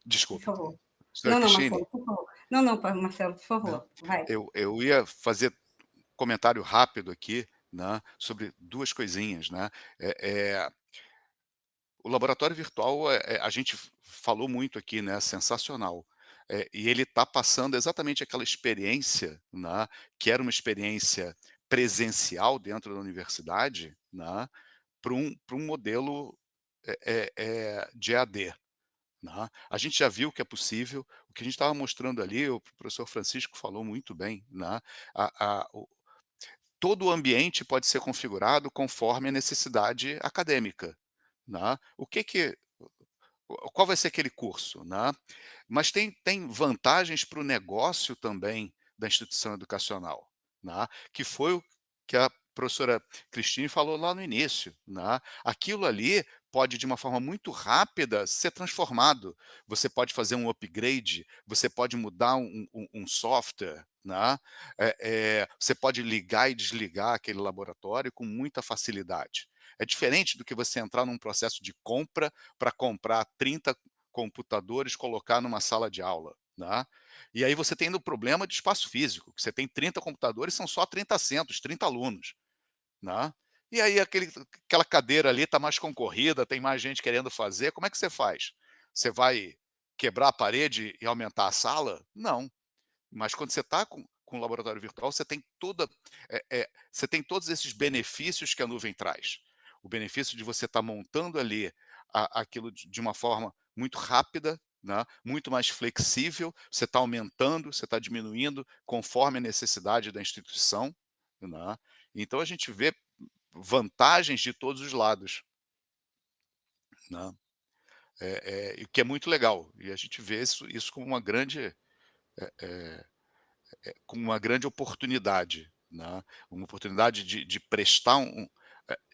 A: desculpe.
B: favor.
A: Senhora
B: Não,
A: Cristine,
B: Marcelo, por favor. Não, Marcelo, por
A: né,
B: favor, vai.
A: eu ia fazer comentário rápido aqui, né, sobre duas coisinhas, né? O laboratório virtual, a gente falou muito aqui, né, sensacional. E ele está passando exatamente aquela experiência, né, que era uma experiência presencial dentro da universidade, né, para um modelo de EAD. Né? A gente já viu que é possível, o que a gente estava mostrando ali, o professor Francisco falou muito bem, né? Todo o ambiente pode ser configurado conforme a necessidade acadêmica. Né? qual vai ser aquele curso, né? Mas tem vantagens para o negócio também da instituição educacional, né? Que foi o que a professora Cristine falou lá no início, né? Aquilo ali pode, de uma forma muito rápida, ser transformado. Você pode fazer um upgrade, você pode mudar um software, né? Você pode ligar e desligar aquele laboratório com muita facilidade. É diferente do que você entrar num processo de compra para comprar 30 computadores, colocar numa sala de aula, né. E aí você tem o problema de espaço físico, que você tem 30 computadores, são só 30 assentos, 30 alunos, né. E aí aquela cadeira ali está mais concorrida, tem mais gente querendo fazer, como é que você faz? Você vai quebrar a parede e aumentar a sala? Não. Mas quando você está com o laboratório virtual, você tem todos esses benefícios que a nuvem traz. O benefício de você estar montando ali aquilo de uma forma muito rápida, né, muito mais flexível, você está aumentando, você está diminuindo conforme a necessidade da instituição, né. Então a gente vê vantagens de todos os lados, né. E o que é muito legal, e a gente vê isso como uma grande, como uma grande oportunidade, né, uma oportunidade de prestar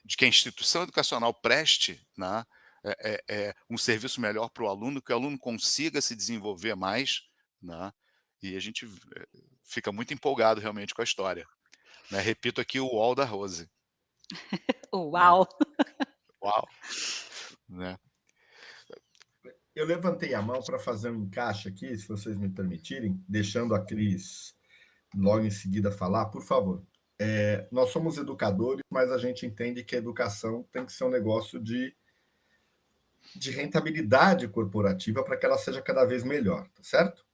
A: de que a instituição educacional preste, né, um serviço melhor para o aluno, que o aluno consiga se desenvolver mais, né, e a gente fica muito empolgado realmente com a história, né. Repito aqui o "uau" da Rose, né.
C: Uau!
A: Uau! Né.
E: Eu levantei a mão para fazer um encaixe aqui, se vocês me permitirem, deixando a Cris logo em seguida falar, por favor. Nós somos educadores, mas a gente entende que a educação tem que ser um negócio de rentabilidade corporativa para que ela seja cada vez melhor, tá certo?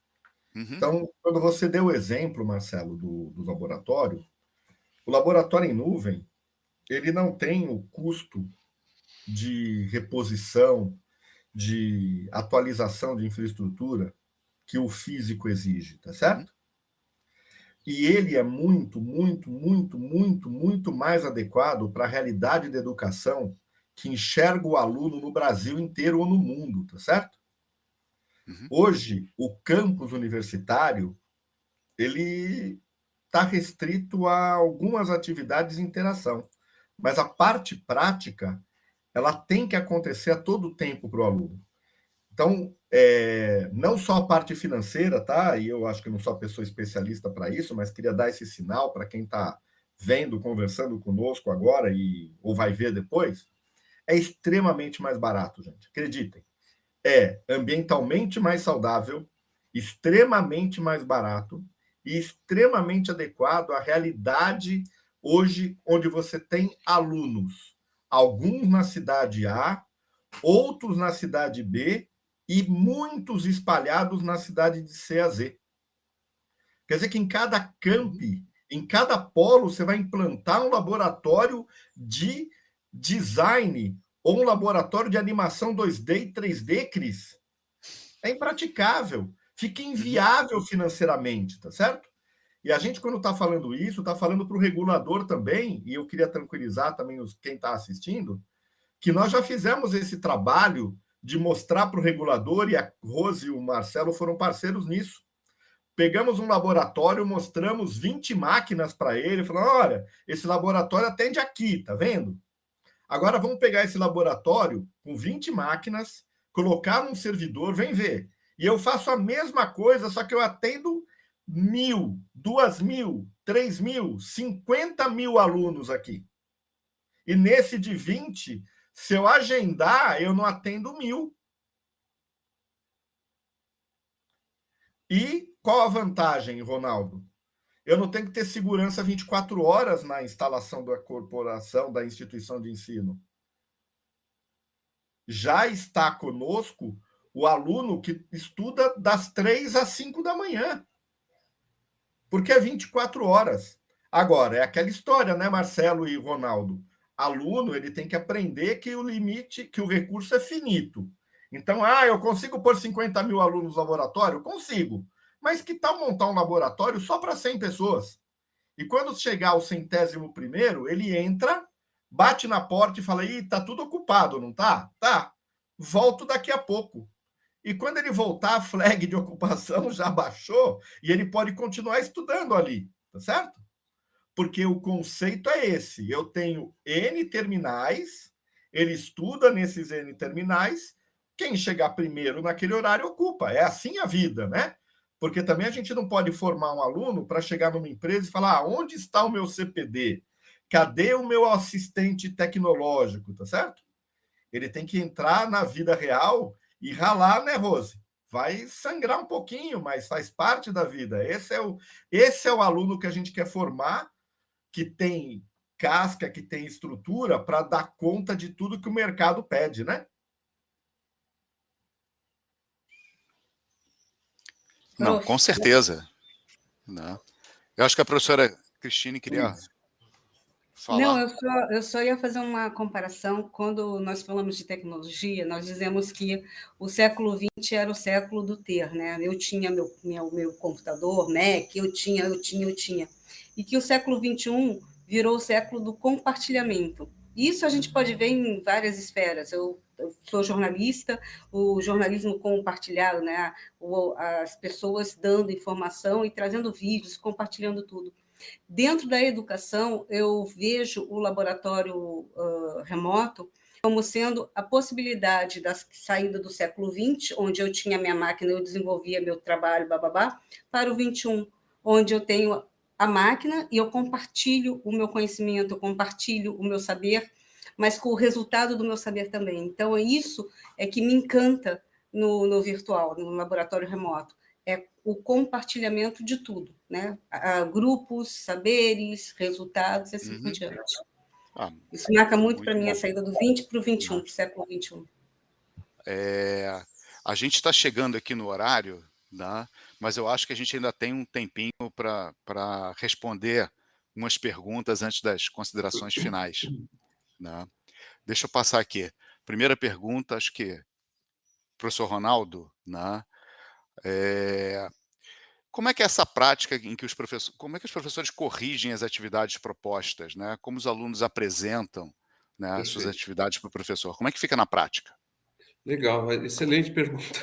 A: Uhum,
E: Então, quando você deu o exemplo, Marcelo, do laboratório, o laboratório em nuvem, ele não tem o custo de reposição, de atualização de infraestrutura que o físico exige, tá
A: uhum,
E: certo? E ele é muito, muito, muito, muito, muito mais adequado para a realidade da educação que enxerga o aluno no Brasil inteiro ou no mundo, tá certo?
A: uhum,
E: Hoje, o campus universitário, ele está restrito a algumas atividades de interação, mas a parte prática, ela tem que acontecer a todo tempo para o aluno. Então, não só a parte financeira, tá? E eu acho que não sou a pessoa especialista para isso, mas queria dar esse sinal para quem está vendo, conversando conosco agora ou vai ver depois. É extremamente mais barato, gente. Acreditem. É ambientalmente mais saudável, extremamente mais barato e extremamente adequado à realidade hoje, onde você tem alunos, alguns na cidade A, outros na cidade B e muitos espalhados na cidade de C a Z. Quer dizer que em cada camp,
A: uhum,
E: em cada polo, você vai implantar um laboratório de design ou um laboratório de animação 2D e 3D, Cris. É impraticável. Fica
A: uhum,
E: inviável financeiramente, tá certo? E a gente, quando está falando isso, está falando para o regulador também, e eu queria tranquilizar também quem está assistindo, que nós já fizemos esse trabalho de mostrar para o regulador, e a Rose e o Marcelo foram parceiros nisso. Pegamos um laboratório, mostramos 20 máquinas para ele, falando: olha, esse laboratório atende aqui, tá vendo? Agora vamos pegar esse laboratório com 20 máquinas, colocar num servidor, vem ver. E eu faço a mesma coisa, só que eu atendo 1.000, 2.000, 3.000, 50.000 alunos aqui. E nesse de 20, se eu agendar, eu não atendo 1.000. E qual a vantagem, Ronaldo? Eu não tenho que ter segurança 24 horas na instalação da corporação, da instituição de ensino. Já está conosco o aluno que estuda das 3 às 5 da manhã, porque é 24 horas. Agora, é aquela história, né, Marcelo e Ronaldo? Aluno, ele tem que aprender que o limite, que o recurso é finito. Então, eu consigo pôr 50.000 alunos no laboratório? Consigo. Mas que tal montar um laboratório só para 100 pessoas? E quando chegar ao 100º primeiro, ele entra, bate na porta e fala: ih, tá tudo ocupado, não tá? Tá. volto daqui a pouco. E quando ele voltar, a flag de ocupação já baixou e ele pode continuar estudando ali, tá certo? Porque o conceito é esse: eu tenho N terminais, ele estuda nesses N terminais, quem chegar primeiro naquele horário ocupa. É assim a vida, né? Porque também a gente não pode formar um aluno para chegar numa empresa e falar: onde está o meu CPD? Cadê o meu assistente tecnológico, tá certo? Ele tem que entrar na vida real e ralar, né, Rose? Vai sangrar um pouquinho, mas faz parte da vida. Esse é o aluno que a gente quer formar, que tem casca, que tem estrutura para dar conta de tudo que o mercado pede, né?
A: Não, com certeza. Né? Eu acho que a professora Cristine queria
B: Não,
A: falar.
B: eu só ia fazer uma comparação. Quando nós falamos de tecnologia, nós dizemos que o século XX era o século do ter, né? Eu tinha meu computador, Mac, eu tinha. E que o século XXI virou o século do compartilhamento. Isso a gente pode ver em várias esferas. Eu sou jornalista, o jornalismo compartilhado, né? As pessoas dando informação e trazendo vídeos, compartilhando tudo. Dentro da educação, eu vejo o laboratório remoto como sendo a possibilidade da saída do século XX, onde eu tinha minha máquina, eu desenvolvia meu trabalho, bababá, para o XXI, onde eu tenho a máquina e eu compartilho o meu conhecimento, eu compartilho o meu saber, mas com o resultado do meu saber também. Então, isso é que me encanta no virtual, no laboratório remoto. É o compartilhamento de tudo, né? Grupos, saberes, resultados e assim por diante. Isso marca muito para mim a saída do 20 para o 21, para o século XXI.
A: A gente está chegando aqui no horário, né? Mas eu acho que a gente ainda tem um tempinho para responder umas perguntas antes das considerações finais. Né? Deixa eu passar aqui. Primeira pergunta, acho que professor Ronaldo, né? Como é que é essa prática em que como é que os professores corrigem as atividades propostas, né? Como os alunos apresentam, né, as suas atividades para o professor? Como é que fica na prática?
D: Legal, excelente pergunta.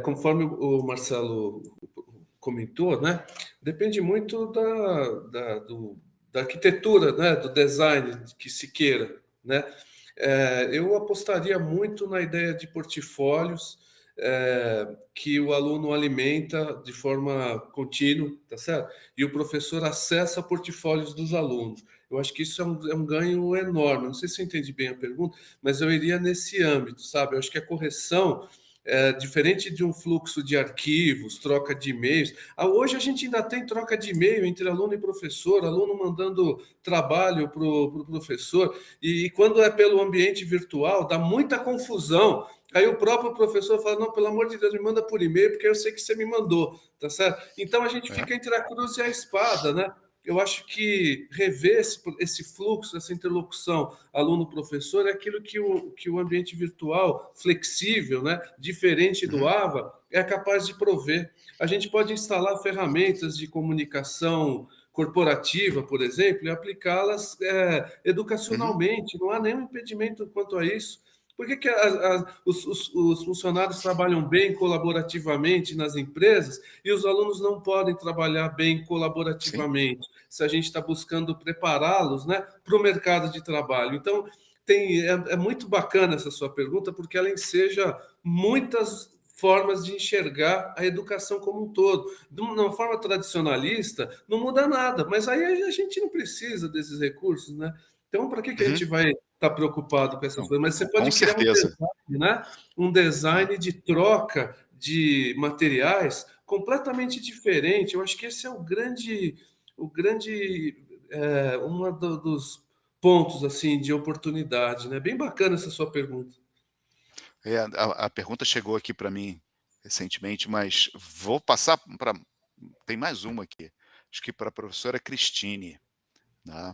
D: Conforme o Marcelo comentou, né? Depende muito da arquitetura, né? Do design que se queira, né? Eu apostaria muito na ideia de portfólios que o aluno alimenta de forma contínua, tá certo? E o professor acessa portfólios dos alunos. Eu acho que isso é um ganho enorme. Não sei se eu entendi bem a pergunta, mas eu iria nesse âmbito, sabe? Eu acho que a correção diferente de um fluxo de arquivos, troca de e-mails. Hoje a gente ainda tem troca de e-mail entre aluno e professor, aluno mandando trabalho para o professor, e quando é pelo ambiente virtual, dá muita confusão. Aí o próprio professor fala, não, pelo amor de Deus, me manda por e-mail, porque eu sei que você me mandou, tá certo? Então a gente fica entre a cruz e a espada, né? Eu acho que rever esse fluxo, essa interlocução aluno-professor é aquilo que o ambiente virtual flexível, né, diferente do AVA, é capaz de prover. A gente pode instalar ferramentas de comunicação corporativa, por exemplo, e aplicá-las educacionalmente. Não há nenhum impedimento quanto a isso. Por que os funcionários trabalham bem colaborativamente nas empresas e os alunos não podem trabalhar bem colaborativamente? Sim. Se a gente está buscando prepará-los, né, para o mercado de trabalho. Então, é muito bacana essa sua pergunta, porque ela enseja muitas formas de enxergar a educação como um todo. De uma forma tradicionalista, não muda nada, mas aí a gente não precisa desses recursos, né? Então, para que a gente vai estar preocupado com essas coisas? Mas você pode criar um design, né? Um design de troca de materiais completamente diferente. Eu acho que esse é dos pontos assim de oportunidade, né? Bem bacana essa sua pergunta.
A: A pergunta chegou aqui para mim recentemente, mas vou passar para... Tem mais uma aqui, acho que para a professora Cristine. Né?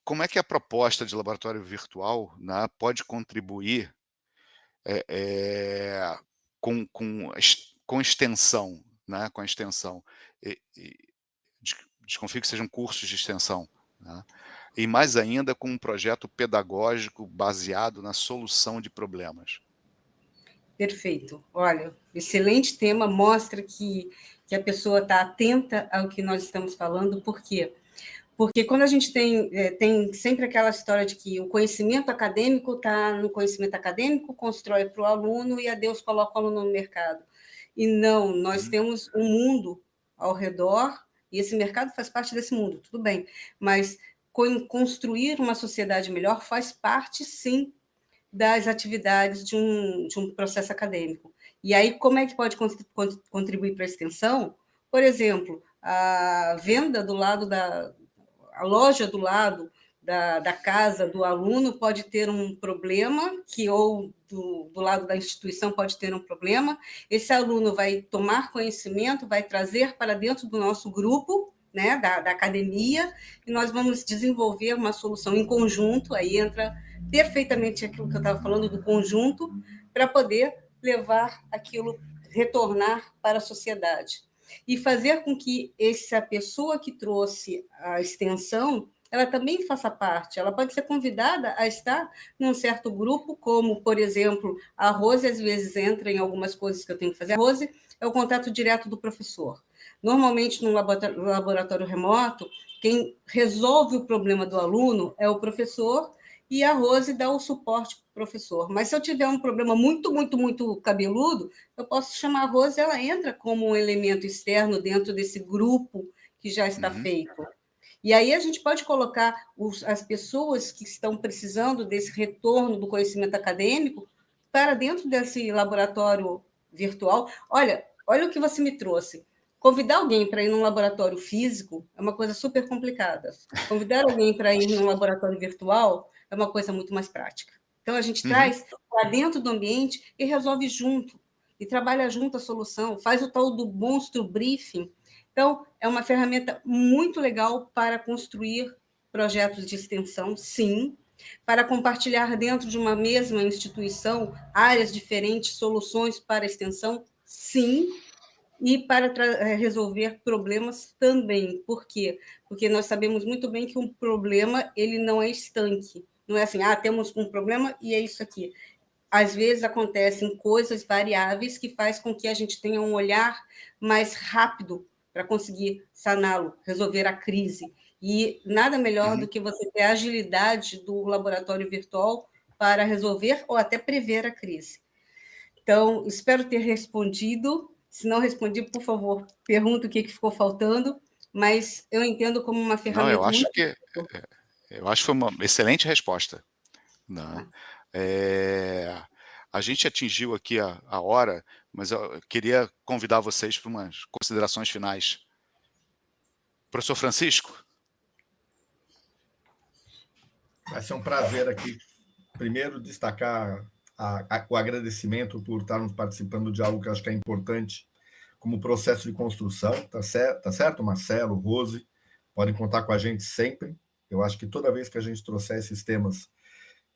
A: Como é que a proposta de laboratório virtual, né, pode contribuir com extensão, né? Com a extensão. Desconfio que sejam cursos de extensão, né? E mais ainda com um projeto pedagógico baseado na solução de problemas.
B: Perfeito. Olha, excelente tema, mostra que a pessoa está atenta ao que nós estamos falando. Por quê? Porque quando a gente tem sempre aquela história de que o conhecimento acadêmico está no conhecimento acadêmico, constrói para o aluno e a Deus coloca o aluno no mercado. E não, nós temos um mundo ao redor, e esse mercado faz parte desse mundo, tudo bem, mas construir uma sociedade melhor faz parte, sim, das atividades de um processo acadêmico. E aí, como é que pode contribuir para a extensão? Por exemplo, a venda do lado a loja do lado da casa do aluno pode ter um problema, ou do lado da instituição pode ter um problema. Esse aluno vai tomar conhecimento, vai trazer para dentro do nosso grupo, né, da academia, e nós vamos desenvolver uma solução em conjunto. Aí entra perfeitamente aquilo que eu estava falando do conjunto, para poder levar aquilo, retornar para a sociedade. E fazer com que essa pessoa que trouxe a extensão, ela também faça parte, ela pode ser convidada a estar num certo grupo, como, por exemplo, a Rose às vezes entra em algumas coisas que eu tenho que fazer. A Rose é o contato direto do professor. Normalmente, no laboratório remoto, quem resolve o problema do aluno é o professor, e a Rose dá o suporte para o professor. Mas se eu tiver um problema muito, muito, muito cabeludo, eu posso chamar a Rose, ela entra como um elemento externo dentro desse grupo que já está feito. E aí a gente pode colocar as pessoas que estão precisando desse retorno do conhecimento acadêmico para dentro desse laboratório virtual. Olha o que você me trouxe. Convidar alguém para ir num laboratório físico é uma coisa super complicada. Convidar alguém para ir num laboratório virtual é uma coisa muito mais prática. Então, a gente traz para dentro do ambiente e resolve junto, e trabalha junto a solução, faz o tal do monstro briefing. Então, é uma ferramenta muito legal para construir projetos de extensão, sim, para compartilhar dentro de uma mesma instituição áreas diferentes, soluções para a extensão, sim, e para resolver problemas também. Por quê? Porque nós sabemos muito bem que um problema ele não é estanque. Não é assim, temos um problema e é isso aqui. Às vezes acontecem coisas variáveis que faz com que a gente tenha um olhar mais rápido para conseguir saná-lo, resolver a crise. E nada melhor do que você ter a agilidade do laboratório virtual para resolver ou até prever a crise. Então, espero ter respondido. Se não respondi, por favor, pergunta o que ficou faltando, mas eu entendo como uma ferramenta.
A: Não, eu acho que foi uma excelente resposta, né? A gente atingiu aqui a hora, mas eu queria convidar vocês para umas considerações finais. Professor Francisco?
E: Vai ser um prazer aqui, primeiro, destacar o agradecimento por estarmos participando de algo que eu acho que é importante como processo de construção, tá certo? Marcelo, Rose, podem contar com a gente sempre. Eu acho que toda vez que a gente trouxer esses temas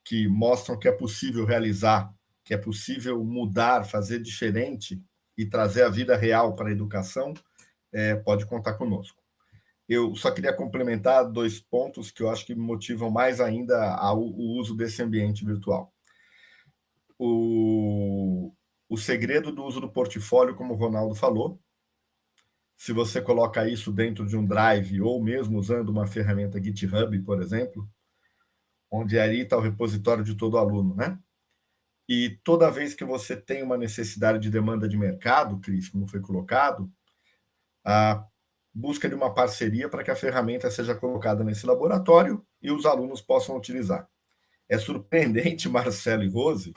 E: que mostram que é possível realizar, que é possível mudar, fazer diferente e trazer a vida real para a educação, pode contar conosco. Eu só queria complementar 2 pontos que eu acho que me motivam mais ainda o uso desse ambiente virtual. O segredo do uso do portfólio, como o Ronaldo falou, se você coloca isso dentro de um Drive ou mesmo usando uma ferramenta GitHub, por exemplo, onde ali está o repositório de todo aluno, né? E toda vez que você tem uma necessidade de demanda de mercado, Cris, como foi colocado, a busca de uma parceria para que a ferramenta seja colocada nesse laboratório e os alunos possam utilizar. É surpreendente, Marcelo e Rose,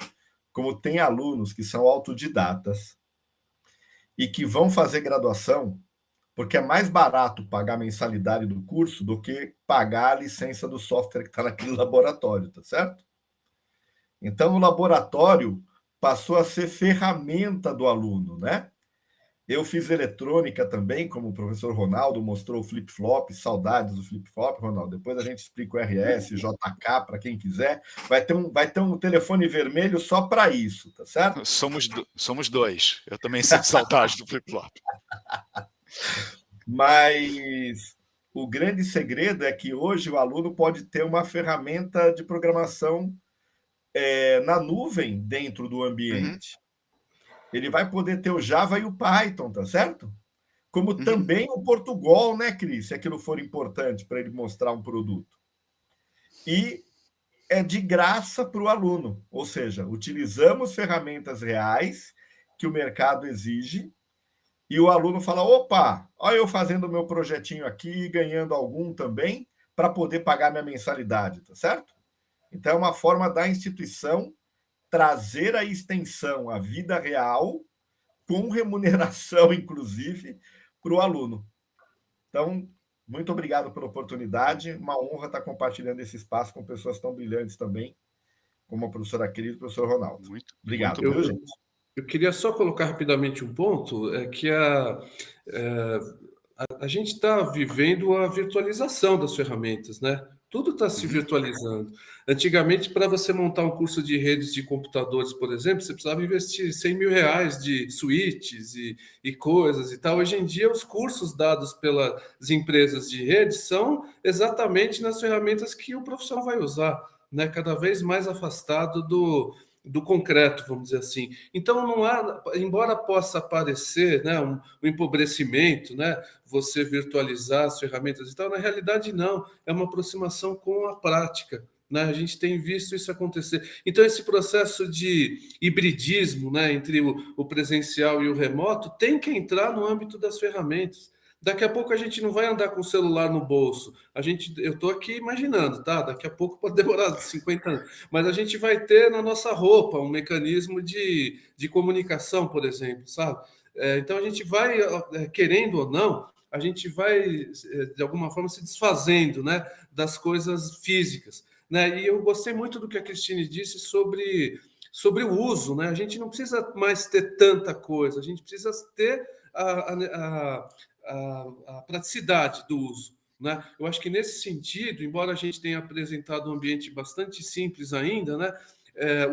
E: como tem alunos que são autodidatas e que vão fazer graduação porque é mais barato pagar a mensalidade do curso do que pagar a licença do software que está naquele laboratório, tá certo? Então, o laboratório passou a ser ferramenta do aluno, né? Eu fiz eletrônica também, como o professor Ronaldo mostrou o flip-flop, saudades do flip-flop, Ronaldo. Depois a gente explica o RS, JK, para quem quiser. Vai ter um telefone vermelho só para isso, tá certo?
A: Somos 2. Eu também sinto saudade do flip-flop.
E: Mas O grande segredo é que hoje o aluno pode ter uma ferramenta de programação na nuvem dentro do ambiente. Ele vai poder ter o Java e o Python, tá certo? Como também o Portugal, né, Cris? Se aquilo for importante para ele mostrar um produto. E é de graça para o aluno, ou seja, utilizamos ferramentas reais que o mercado exige e o aluno fala, opa, olha eu fazendo o meu projetinho aqui, ganhando algum também, para poder pagar minha mensalidade, tá certo? Então, é uma forma da instituição trazer a extensão à vida real, com remuneração, inclusive, para o aluno. Então, muito obrigado pela oportunidade. Uma honra estar compartilhando esse espaço com pessoas tão brilhantes também, como a professora querida e o professor Ronaldo. Obrigado,
A: muito
E: gente.
D: Eu queria só colocar rapidamente um ponto, que a gente está vivendo a virtualização das ferramentas, né? Tudo está se virtualizando. Antigamente, para você montar um curso de redes de computadores, por exemplo, você precisava investir R$100 mil de switches e coisas e tal. Hoje em dia, os cursos dados pelas empresas de redes são exatamente nas ferramentas que o profissional vai usar, né? Cada vez mais afastado do concreto, vamos dizer assim. Então, não há, embora possa parecer, né, um empobrecimento, né, você virtualizar as ferramentas e tal, na realidade não, é uma aproximação com a prática, né? A gente tem visto isso acontecer. Então, esse processo de hibridismo, né, entre o presencial e o remoto tem que entrar no âmbito das ferramentas. Daqui a pouco a gente não vai andar com o celular no bolso. Eu estou aqui imaginando, tá? Daqui a pouco pode demorar 50 anos. Mas a gente vai ter na nossa roupa um mecanismo de comunicação, por exemplo, sabe? Então a gente vai, querendo ou não, a gente vai, de alguma forma, se desfazendo, né, das coisas físicas, né? E eu gostei muito do que a Cristine disse sobre o uso, né? A gente não precisa mais ter tanta coisa, a gente precisa ter a praticidade do uso, né? Eu acho que nesse sentido, embora a gente tenha apresentado um ambiente bastante simples ainda, né?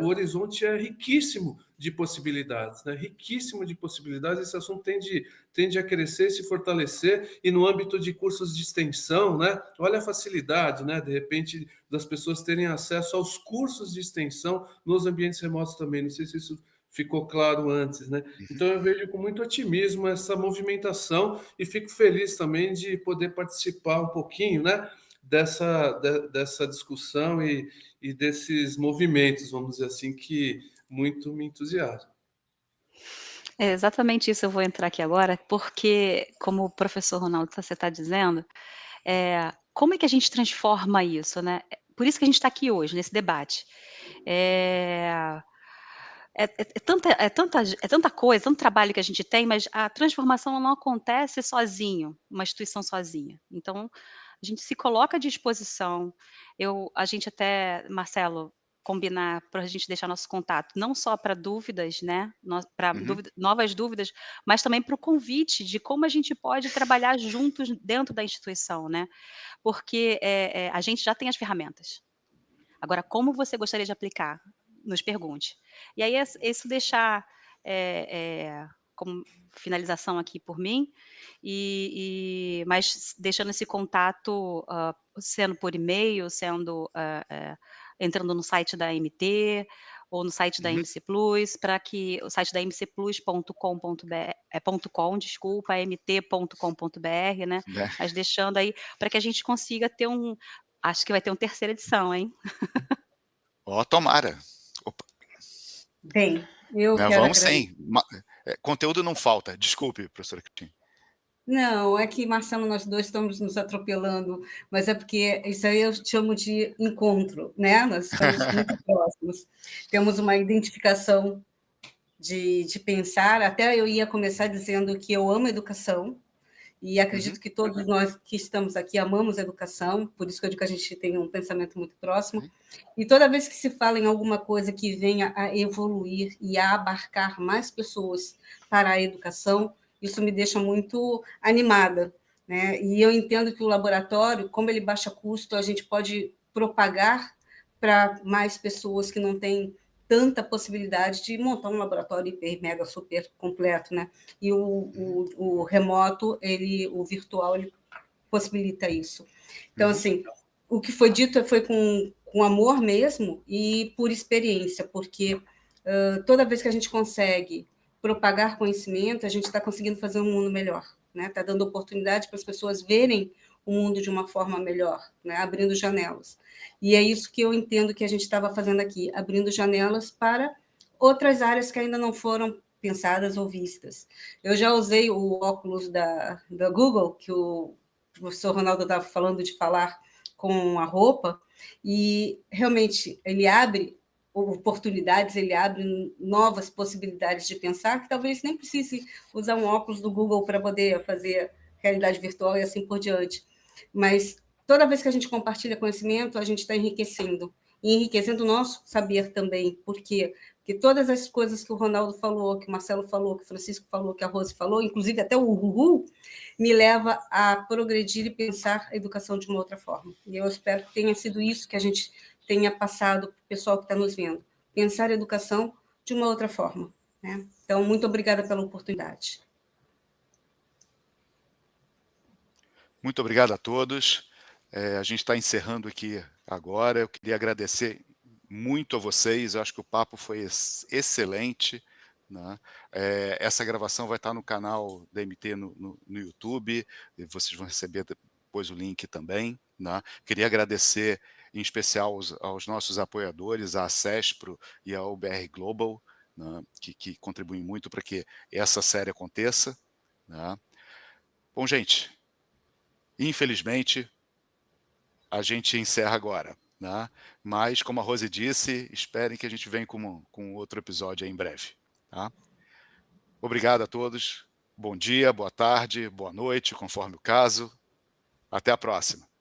D: O horizonte é riquíssimo de possibilidades, né? Riquíssimo de possibilidades. Esse assunto tende a crescer e se fortalecer, e no âmbito de cursos de extensão, né? Olha a facilidade, né? De repente, das pessoas terem acesso aos cursos de extensão nos ambientes remotos também. Não sei se isso ficou claro antes, né? Então eu vejo com muito otimismo essa movimentação e fico feliz também de poder participar um pouquinho, né, dessa discussão e desses movimentos, vamos dizer assim, que muito me entusiasma.
C: É exatamente isso, eu vou entrar aqui agora, porque como o professor Ronaldo você está dizendo, como é que a gente transforma isso, né? Por isso que a gente está aqui hoje, nesse debate. É tanta coisa, tanto trabalho que a gente tem, mas a transformação não acontece sozinho, uma instituição sozinha. Então, a gente se coloca à disposição. A gente até, Marcelo, combinar para a gente deixar nosso contato, não só para dúvidas, né? Para novas dúvidas, mas também para o convite de como a gente pode trabalhar juntos dentro da instituição, né? Porque a gente já tem as ferramentas. Agora, como você gostaria de aplicar? Nos pergunte. E aí, isso deixar como finalização aqui por mim, mas deixando esse contato, sendo por e-mail, sendo entrando no site da MT ou no site da MC Plus, para que o site da mcplus.com.br, desculpa, mt.com.br, né? Mas deixando aí para que a gente consiga ter acho que vai ter uma terceira edição, hein?
A: Tomara. Opa.
B: Bem, eu quero
A: Vamos
B: agradecer.
A: sim. Conteúdo não falta. Desculpe, professora Cristina.
B: Não, é que, Marcelo, nós dois estamos nos atropelando, mas é porque isso aí eu chamo de encontro, né? Nós estamos muito próximos. Temos uma identificação de pensar. Até eu ia começar dizendo que eu amo educação, e acredito que todos nós que estamos aqui amamos educação, por isso que eu digo que a gente tem um pensamento muito próximo. E toda vez que se fala em alguma coisa que venha a evoluir e a abarcar mais pessoas para a educação, isso me deixa muito animada, né? E eu entendo que o laboratório, como ele baixa custo, a gente pode propagar para mais pessoas que não têm tanta possibilidade de montar um laboratório hiper, mega, super completo, né? E o remoto, o virtual, ele possibilita isso. Então, assim, o que foi dito foi com amor mesmo e por experiência, porque toda vez que a gente consegue propagar conhecimento, a gente está conseguindo fazer um mundo melhor, né? Está dando oportunidade para as pessoas verem o mundo de uma forma melhor, né? Abrindo janelas. E é isso que eu entendo que a gente estava fazendo aqui, abrindo janelas para outras áreas que ainda não foram pensadas ou vistas. Eu já usei o óculos da Google, que o professor Ronaldo estava falando de falar com a roupa, e realmente ele abre oportunidades, ele abre novas possibilidades de pensar, que talvez nem precise usar um óculos do Google para poder fazer realidade virtual e assim por diante. Mas toda vez que a gente compartilha conhecimento, a gente está enriquecendo. E enriquecendo o nosso saber também. Por quê? Porque todas as coisas que o Ronaldo falou, que o Marcelo falou, que o Francisco falou, que a Rose falou, inclusive até o Uhu, me leva a progredir e pensar a educação de uma outra forma. E eu espero que tenha sido isso que a gente tenha passado para o pessoal que está nos vendo. Pensar a educação de uma outra forma, né? Então, muito obrigada pela oportunidade.
A: Muito obrigado a todos. A gente está encerrando aqui agora. Eu queria agradecer muito a vocês. Eu acho que o papo foi excelente, né? Essa gravação vai estar no canal da MT no YouTube. E vocês vão receber depois o link também, né? Queria agradecer em especial aos nossos apoiadores, a CESPRO e a UBR Global, né? que contribuem muito para que essa série aconteça, né? Bom, gente, infelizmente, a gente encerra agora, né? Mas, como a Rose disse, esperem que a gente venha com outro episódio aí em breve, tá? Obrigado a todos. Bom dia, boa tarde, boa noite, conforme o caso. Até a próxima.